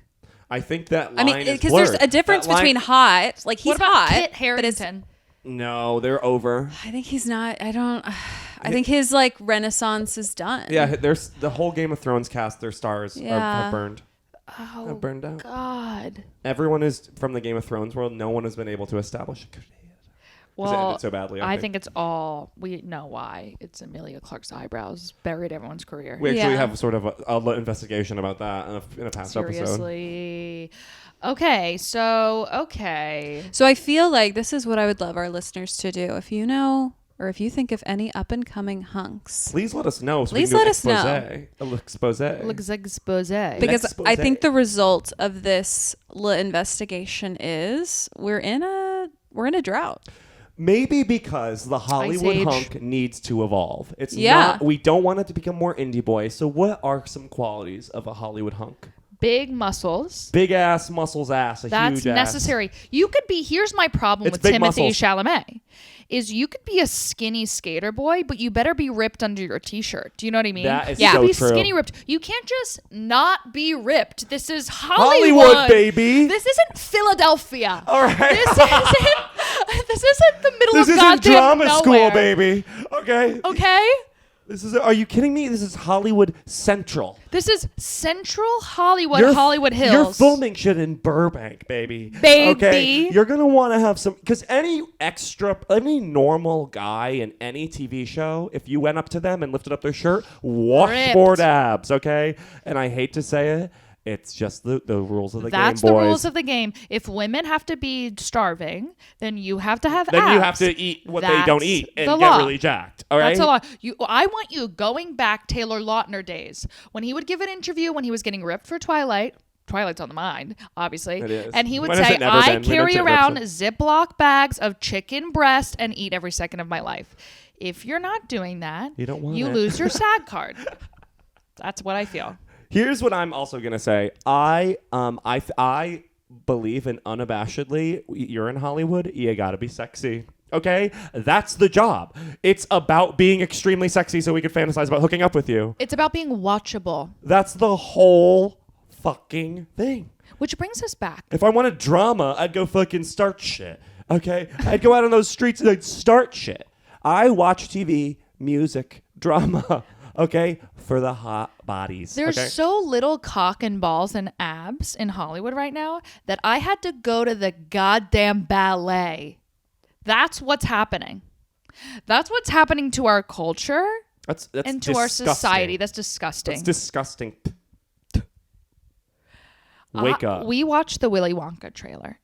I think that line is because blurred. there's a difference That line- between hot. Like, he's What about hot. Kit but Harington? No, they're over. I think he's not. I think his like renaissance is done. Yeah, there's the whole Game of Thrones cast. Their stars Yeah. have burned. Oh, Have burned out. God. Everyone is from the Game of Thrones world. No one has been able to establish a career. 'Cause it Well, ended so badly. I think it's all, we know why. It's Emilia Clarke's eyebrows buried everyone's career. we actually Yeah. have sort of a investigation about that in a past episode. Seriously. Okay, so So I feel like this is what I would love our listeners to do. If you know, or if you think of any up and coming hunks, Please let us know. So Please we can let us do an expose. Looks expose. because Expose. I think the result of this investigation is we're in a drought. Maybe because the Hollywood Age. hunk needs to evolve. It's Yeah. not. We don't want it to become more indie boy. So what are some qualities of a Hollywood hunk? Big muscles. Big ass, muscles, ass. That's huge ass. necessary. You could be, here's my problem It's with big Timothée muscles. Chalamet, is you could be a skinny skater boy, but you better be ripped under your t-shirt. Do you know what I mean? That is you so could be true. skinny ripped. You can't just not be ripped. This is Hollywood. Hollywood, baby. This isn't Philadelphia. All right. This isn't the middle This of isn't goddamn drama nowhere. school, baby. Okay. Okay? This is. Are you kidding me? This is Hollywood Central. This is Central Hollywood, Hollywood Hills. You're filming shit in Burbank, baby. Baby. Okay. You're gonna want to have some, because any normal guy in any TV show, if you went up to them and lifted up their shirt, washboard abs. Okay. And I hate to say it. It's just the rules of the game, boys. That's the rules of the game. If women have to be starving, then you have to have Then abs. you have to eat what they don't eat and the get law. really jacked. All right. That's a lot. I want you going back Taylor Lautner days when he would give an interview when he was getting ripped for Twilight. Twilight's on the mind, obviously. It is. And he would When has say, it never I been? carry Minutes it around rips Ziploc bags of chicken breast and eat every second of my life. If you're not doing that, You don't want you it. lose your SAG card. That's what I feel. Here's what I'm also gonna say. I believe in unabashedly. You're in Hollywood. You gotta be sexy. Okay, that's the job. It's about being extremely sexy so we can fantasize about hooking up with you. It's about being watchable, That's the whole fucking thing. which brings us back. If I wanted drama, I'd go fucking start shit. Okay, I'd go out on those streets and I'd start shit. I watch TV, music, drama. Okay, for the hot bodies. There's okay? so little cock and balls and abs in Hollywood right now that I had to go to the goddamn ballet. That's what's happening. That's what's happening to our culture That's and to our disgusting. society. That's disgusting. That's disgusting. Wake up. We watched the Willy Wonka trailer.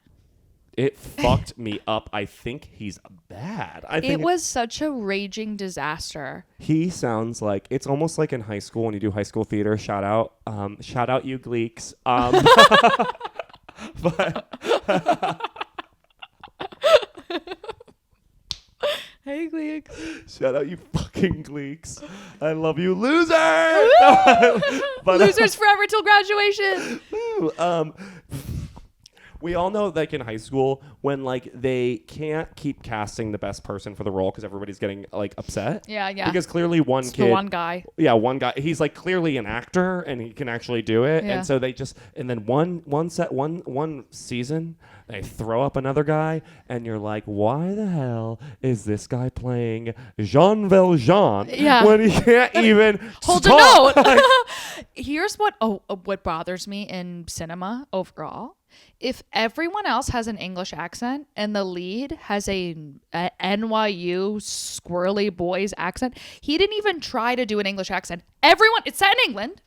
It fucked me up. I think he's bad. I think It was such a raging disaster. he sounds like, it's almost like in high school when you do high school theater. Shout out you gleeks. Hey, Gleek. Shout out you fucking gleeks. I love you, loser. But, Losers forever till graduation. we all know, like, in high school when, like, they can't keep casting the best person for the role because everybody's getting, like, upset. Yeah. Because clearly one It's kid, the one guy. yeah, one guy, he's like clearly an actor and he can actually do it. Yeah. And so they just, and then one season, they throw up another guy and you're like, why the hell is this guy playing Jean Valjean Yeah. when he can't even Hold a talk? note. Here's what bothers me in cinema overall. If everyone else has an English accent and the lead has a NYU squirrely boys accent, he didn't even try to do an English accent. It's set in England.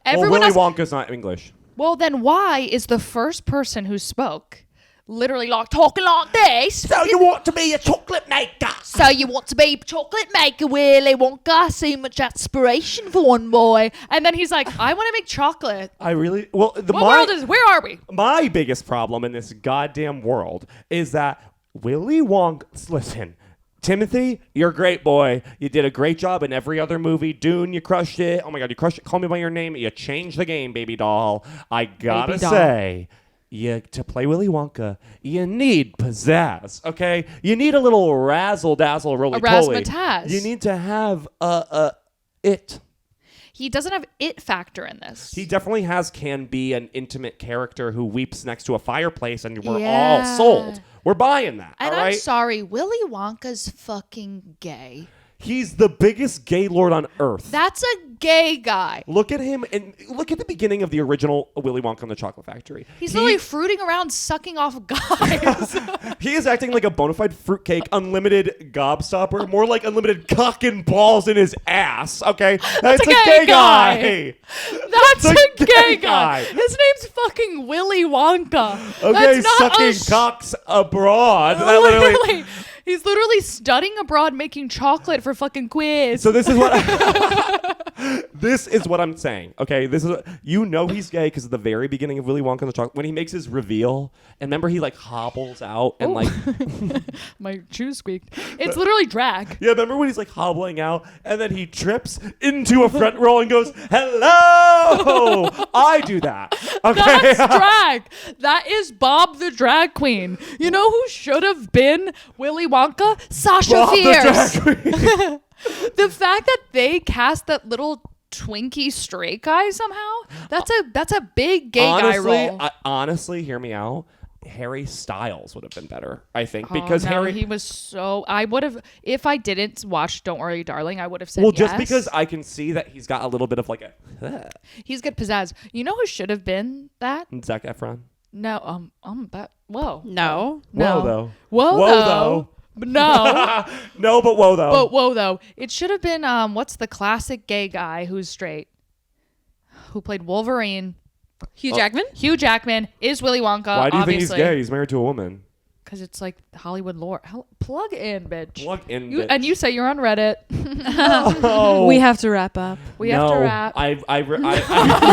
Well, Everyone Willy else, Wonka's not English. well, then why is the first person who spoke literally like talking like this? So you want to be a chocolate maker? So you want to be a chocolate maker, Willy Wonka? So much aspiration for one boy. And then he's like, I want to make chocolate. I really, well, Where are we? my biggest problem in this goddamn world is that Willy Wonka, listen, Timothy, you're a great boy. You did a great job in every other movie. Dune, you crushed it. Oh my God, you crushed it. Call Me by Your Name. You changed the game, baby doll. I gotta say, to play Willy Wonka, you need pizzazz, okay? You need a little razzle-dazzle, roly-poly. Razzmatazz. You need to have it. He doesn't have it factor in this. He definitely can be an intimate character who weeps next to a fireplace, and we're all sold. We're buying that, and all right? I'm sorry, Willy Wonka's fucking gay. He's the biggest gay lord on earth. That's a gay guy. Look at him, and look at the beginning of the original Willy Wonka and the Chocolate Factory. He's literally fruiting around, sucking off guys. He is acting like a bona fide fruitcake, unlimited gobstopper, more like unlimited cock and balls in his ass, okay? That's a gay guy. That's a gay guy. His name's fucking Willy Wonka. Okay, sucking cocks abroad. That literally... He's literally studying abroad making chocolate for fucking quiz. So this is what this is what I'm saying. Okay, this is he's gay because at the very beginning of Willy Wonka and the Chocolate, when he makes his reveal, and remember he like hobbles out and like my shoes squeaked. It's literally drag. Yeah, remember when he's like hobbling out and then he trips into a front row and goes, "Hello!" I do that. Okay, that's drag. That is Bob the drag queen. You know who should have been Willy Wonka? Sasha Bob Fierce. The drag queen. The fact that they cast that little twinkie straight guy somehow, that's a big gay guy role. Honestly, hear me out. Harry Styles would have been better, I think, because Harry. He was so. I would have, if I didn't watch Don't Worry, Darling, I would have said well, yes. just because I can see that he's got a little bit of like a. He's got pizzazz. You know who should have been that? Zac Efron. No, that. Whoa. No. Whoa though. Whoa though. No. No, but whoa though. But whoa though. It should have been what's the classic gay guy who's straight, who played Wolverine? Hugh Jackman? Hugh Jackman is Willy Wonka. Why do you obviously. think he's gay? He's married to a woman. Because it's like Hollywood lore. Plug in, bitch. Bitch. And you say you're on Reddit. Oh. We have to wrap up. We have to wrap. I'm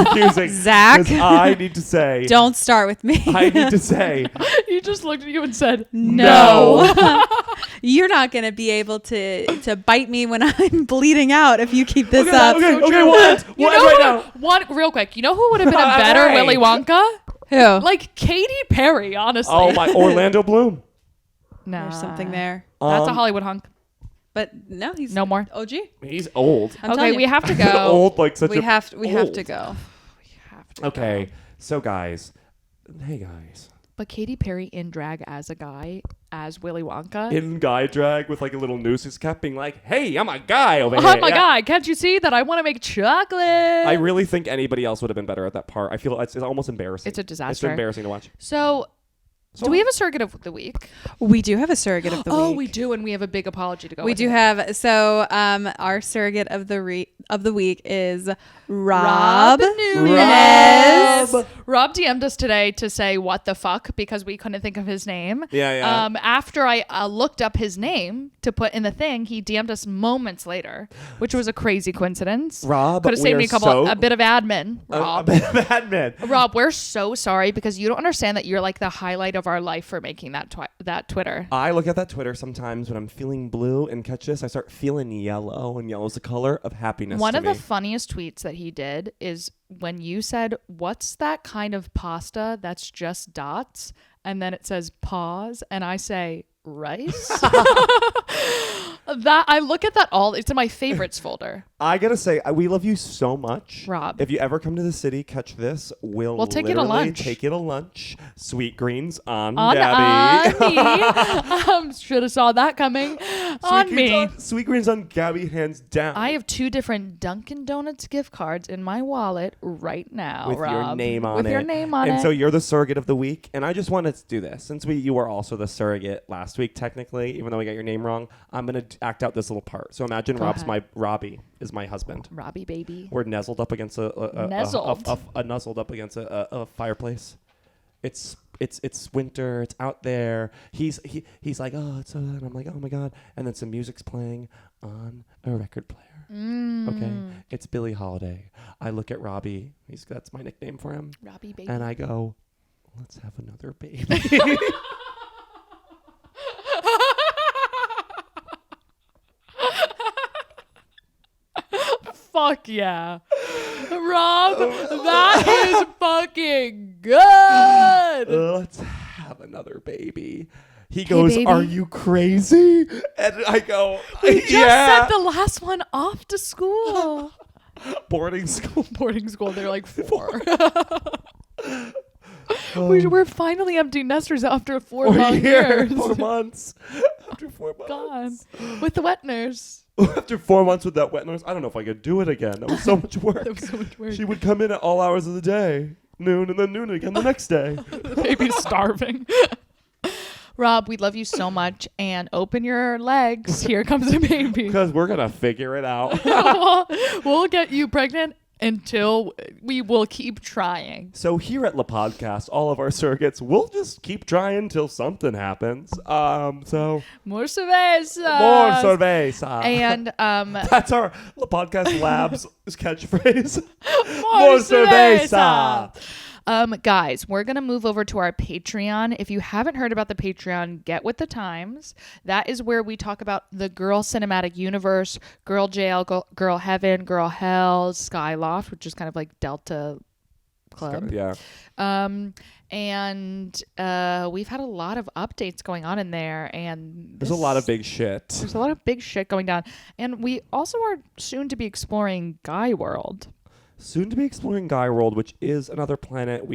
refusing. Zach. I need to say. Don't start with me. I need to say. He just looked at you and said, no. You're not going to be able to bite me when I'm bleeding out if you keep this up. Okay, what right now? One real quick. You know who would have been a better Willy Wonka? Who? Like Katy Perry, honestly. Oh my, Orlando Bloom. No, There's something there. That's a Hollywood hunk. But no, he's no more. OG. He's old. Okay, we have to go. Old, like such we a. have to go. We have to Okay, go. so guys, hey guys. But Katy Perry in drag as a guy, as Willy Wonka. In guy drag with like a little noose he's kept being like, hey, I'm a guy over here. I'm a guy. Can't you see that I want to make chocolate? I really think anybody else would have been better at that part. I feel it's almost embarrassing. It's a disaster. It's embarrassing to watch. So do we have a surrogate of the week? We do have a surrogate of the week. Oh, we do, and we have a big apology to go. We with do it. have. So our surrogate of the week is Rob Nunez. Rob DM'd us today to say what the fuck because we couldn't think of his name. Yeah. After I looked up his name to put in the thing, he DM'd us moments later, which was a crazy coincidence. Rob, could have saved me a bit of admin. Rob, a bit of admin. Rob, we're so sorry because you don't understand that you're like the highlight of our life for making that Twitter. I look at that Twitter sometimes when I'm feeling blue and catch this, I start feeling yellow, and yellow is the color of happiness. One of the funniest tweets that he did is when you said, "What's that kind of pasta that's just dots?" And then it says pause, and I say rice. That I look at that it's in my favorites folder. I gotta say, we love you so much, Rob. If you ever come to the city, catch this. We'll take you to lunch. Take you to lunch. Sweet greens on Gabby. Gabby. Should have saw that coming. On me. Sweet greens on Gabby, hands down. I have 2 different Dunkin' Donuts gift cards in my wallet right now, with Rob. your name on it. With your name on it. And so you're the surrogate of the week. And I just wanted to do this. Since you were also the surrogate last week, technically, even though we got your name wrong, I'm going to act out this little part. So imagine Robbie is my husband. Robbie, baby. We're nuzzled up against nuzzled up against a fireplace. It's winter. It's out there. He's like, oh, it's and I'm like, oh my god. And then some music's playing on a record player. Okay, it's Billie Holiday. I look at Robbie. That's my nickname for him. Robbie, baby. And I go, let's have another baby. Fuck yeah. Rob, that is fucking good. Let's have another baby. He goes, baby. are you crazy? And I go, We just yeah. sent the last one off to school. Boarding school. Boarding school, they're like 4. We're finally empty nesters after 4 long years. 4 months. After 4 months. God. With the wet nurse. After 4 months with that wet nurse, I don't know if I could do it again. That was so much work. That was so much work. She would come in at all hours of the day, noon, and then noon again the next day. The baby's starving. Rob, we love you so much, and open your legs. Here comes the baby. Because we're going to figure it out. We'll get you pregnant until we will keep trying. So here at La Podcast, all of our surrogates, we'll just keep trying till something happens. So More cerveza. more cerveza. And That's our La Podcast Labs catchphrase. more cerveza. cerveza. Guys, we're going to move over to our Patreon. If you haven't heard about the Patreon, get with the times. That is where we talk about the girl cinematic universe, girl jail, girl heaven, girl hell, Skyloft, which is kind of like Delta Club. Yeah. And we've had a lot of updates going on in there. And There's a lot of big shit. There's a lot of big shit going down. And we also are soon to be exploring Guy World. Soon to be exploring Guy World, which is another planet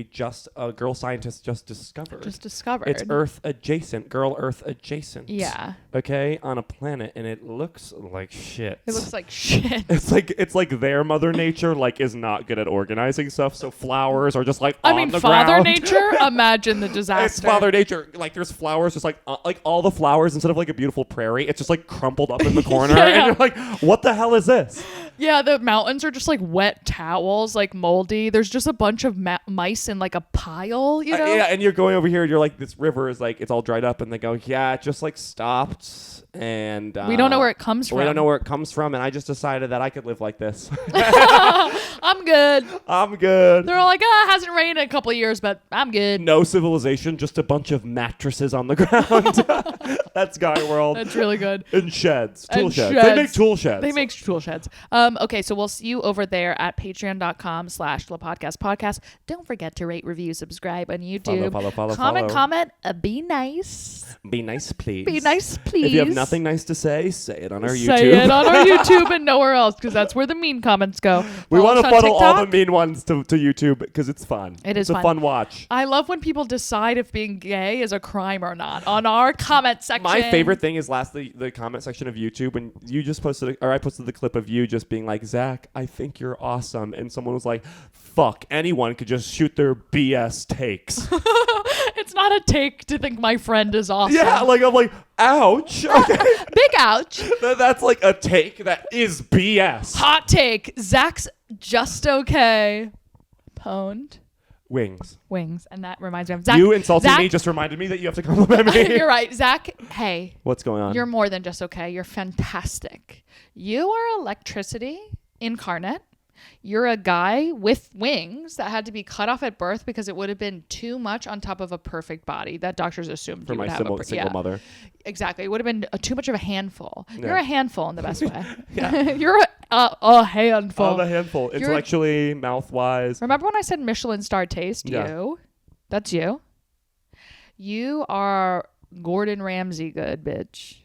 a girl scientist just discovered. It's Earth adjacent, girl Earth adjacent. Yeah. Okay, on a planet, and it looks like shit. It looks like shit. It's like their Mother Nature is not good at organizing stuff, so flowers are just on the Father ground. Nature, imagine the disaster. It's Father Nature. There's flowers just like all the flowers instead of a beautiful prairie, it's just crumpled up in the corner, Yeah. and you're like, what the hell is this? Yeah, the mountains are just wet towels, moldy. There's just a bunch of mice in a pile, you know? Yeah, and you're going over here, and you're like, this river is it's all dried up, and they go, yeah, it just stopped, and we don't know where it comes from. We don't know where it comes from, and I just decided that I could live like this. I'm good. I'm good. They're all like, it hasn't rained in a couple of years, but I'm good. No civilization, just a bunch of mattresses on the ground. That's Guy World. That's really good. And sheds. Tool And sheds. sheds. They make tool sheds. They make tool sheds. Okay, so we'll see you over there at patreon.com/LaPodcastPodcast. Don't forget to rate, review, subscribe on YouTube. Follow. Comment. Be nice. Be nice, please. Be nice, please. If you have nothing nice to say it on our YouTube. Say it on our YouTube and nowhere else, because that's where the mean comments go. We want to Follow us on funnel all the TikTok. mean ones to YouTube because it's fun. It's a fun. fun watch. I love when people decide if being gay is a crime or not on our comment section. My favorite thing is lastly the comment section of YouTube when you just posted, or I posted the clip of you just being like, Zach, I think you're awesome. And someone was like, fuck, anyone could just shoot their BS takes. It's not a take to think my friend is awesome. Yeah, I'm like, ouch. Okay. Big ouch. That's a take that is BS. Hot take. Zach's just okay. Pwned. Wings. And that reminds me of Zach. You insulting Zach, me just reminded me that you have to compliment me. You're right. Zach, hey. What's going on? You're more than just okay. You're fantastic. You are electricity incarnate. You're a guy with wings that had to be cut off at birth because it would have been too much on top of a perfect body that doctors assumed For you my would have single mother. Exactly. It would have been too much of a handful. Yeah. You're a handful in the best way. Yeah. You're a handful. Oh, the handful. Intellectually, mouth-wise. Remember when I said Michelin star taste? Yeah. You. That's you. You are Gordon Ramsay good, bitch.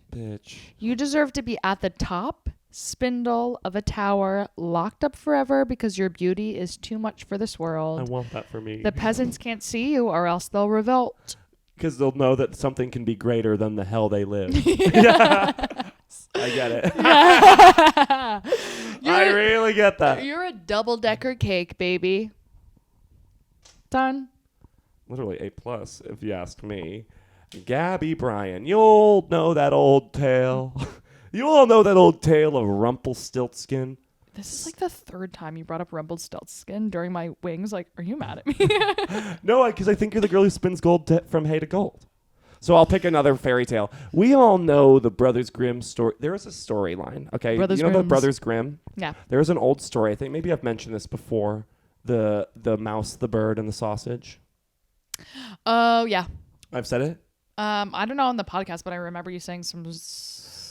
You deserve to be at the top spindle of a tower, locked up forever because your beauty is too much for this world. I want that for me. The peasants can't see you or else they'll revolt. Because they'll know that something can be greater than the hell they live. Yeah. I get it. I really get that. You're a double-decker cake, baby. Done. Literally A+ if you ask me. Gabby Bryan, you'll know that old tale. You all know that old tale of Rumpelstiltskin. This is the third time you brought up Rumpelstiltskin during my wings. Are you mad at me? No, because I think you're the girl who spins gold from hay to gold. So I'll pick another fairy tale. We all know the Brothers Grimm story. There is a storyline, okay? The Brothers Grimm? Yeah. There's an old story. I think maybe I've mentioned this before. The mouse, the bird, and the sausage. Oh, yeah. I've said it? I don't know on the podcast, but I remember you saying some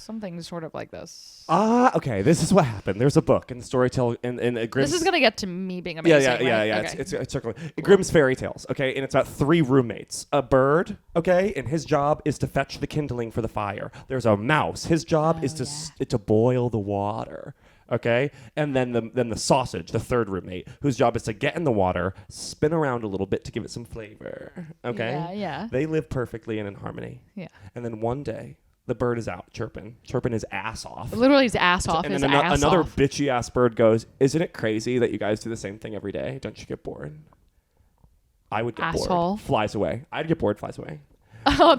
something sort of like this. Okay. This is what happened. There's a book and storytelling and Grimm's. This is gonna get to me being amazing. Yeah. Right? Okay. It's circling. Grimm's fairy tales. Okay, and it's about 3 roommates. A bird. Okay, and his job is to fetch the kindling for the fire. There's a mouse. His job is to boil the water. Okay, and then the sausage, the 3rd roommate, whose job is to get in the water, spin around a little bit to give it some flavor. Okay, Yeah. They live perfectly and in harmony. Yeah. And then one day, the bird is out chirping his ass off. Literally his ass off. And his then ass another off. bitchy ass bird goes, "Isn't it crazy that you guys do the same thing every day? Don't you get bored?" I would get Asshole. bored. Flies away. I'd get bored. Flies away. Oh,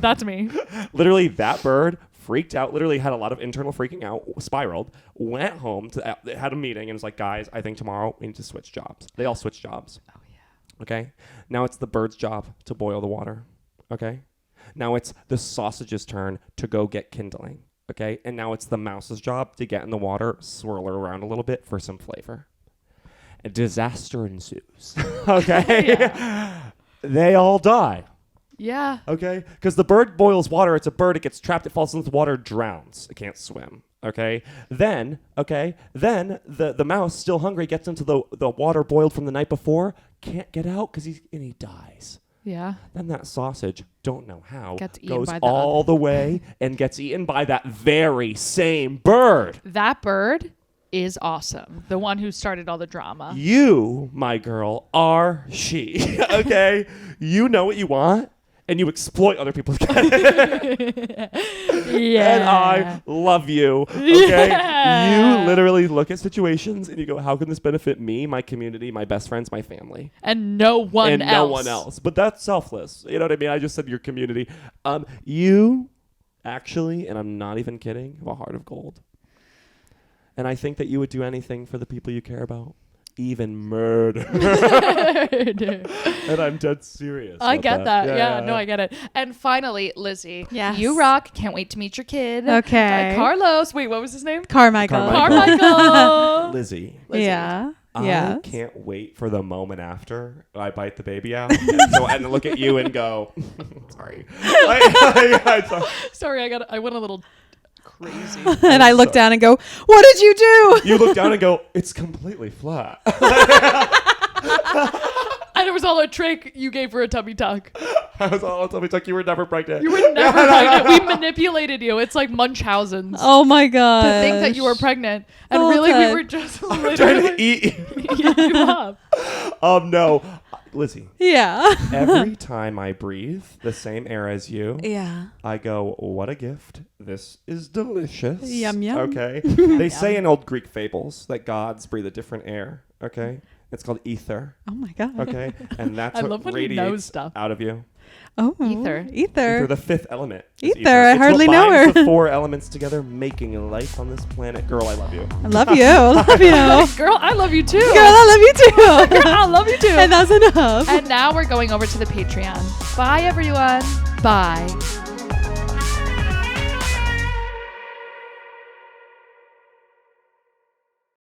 that's me. Literally, that bird freaked out. Literally had a lot of internal freaking out. Spiraled. Went home. Had a meeting and was like, "Guys, I think tomorrow we need to switch jobs." They all switched jobs. Oh yeah. Okay. Now it's the bird's job to boil the water. Okay. Now it's the sausage's turn to go get kindling. Okay. And now it's the mouse's job to get in the water, swirl her around a little bit for some flavor. A disaster ensues. Okay. They all die. Yeah. Okay. Because the bird boils water. It's a bird. It gets trapped. It falls into the water, drowns. It can't swim. Okay. Then the mouse, still hungry, gets into the water boiled from the night before. Can't get out because he dies. Yeah. Then that sausage, don't know how, Gets eaten goes by the all the way and gets eaten by that very same bird. That bird is awesome. The one who started all the drama. You, my girl, are she. Okay? You know what you want, and you exploit other people's Yeah. And I love you. Okay? Yeah. You literally look at situations and you go, how can this benefit me, my community, my best friends, my family? And no one else. No one else. But that's selfless. You know what I mean? I just said your community. You actually, and I'm not even kidding, have a heart of gold. And I think that you would do anything for the people you care about. Even murder. And I'm dead serious. I get that. Yeah. No, I get it. And finally, Lizzie. Yes. You rock. Can't wait to meet your kid. Okay. Carlos. Wait, what was his name? Carmichael. Carmichael. Lizzie. Yeah. I Yes. can't wait for the moment after I bite the baby out and look at you and go, sorry. Sorry, I went a little crazy. And I look down and go, "What did you do?" You look down and go, it's completely flat. And it was all a trick you gave her a tummy tuck. I was all tell me, like, you were never pregnant. You were never pregnant. We manipulated you. It's like Munchausen's. Oh my god! To think that you were pregnant. And really, we were just trying to eat. eating you up. No. Lizzie, Yeah. every time I breathe the same air as you, Yeah. I go, what a gift. This is delicious. Yum, yum. Okay. They say in old Greek fables that gods breathe a different air. Okay. It's called ether. Oh my god. Okay. And that's I what love when you know radiates stuff. out of you. Oh. Ether. Ether, the 5th element. is Ether, I It's hardly what know binds her. the 4 elements together, making life on this planet. Girl, I love you. I love you. Love you. Girl, I love you too. Girl, I love you too. Girl, I love you too. And that's enough. And now we're going over to the Patreon. Bye, everyone. Bye.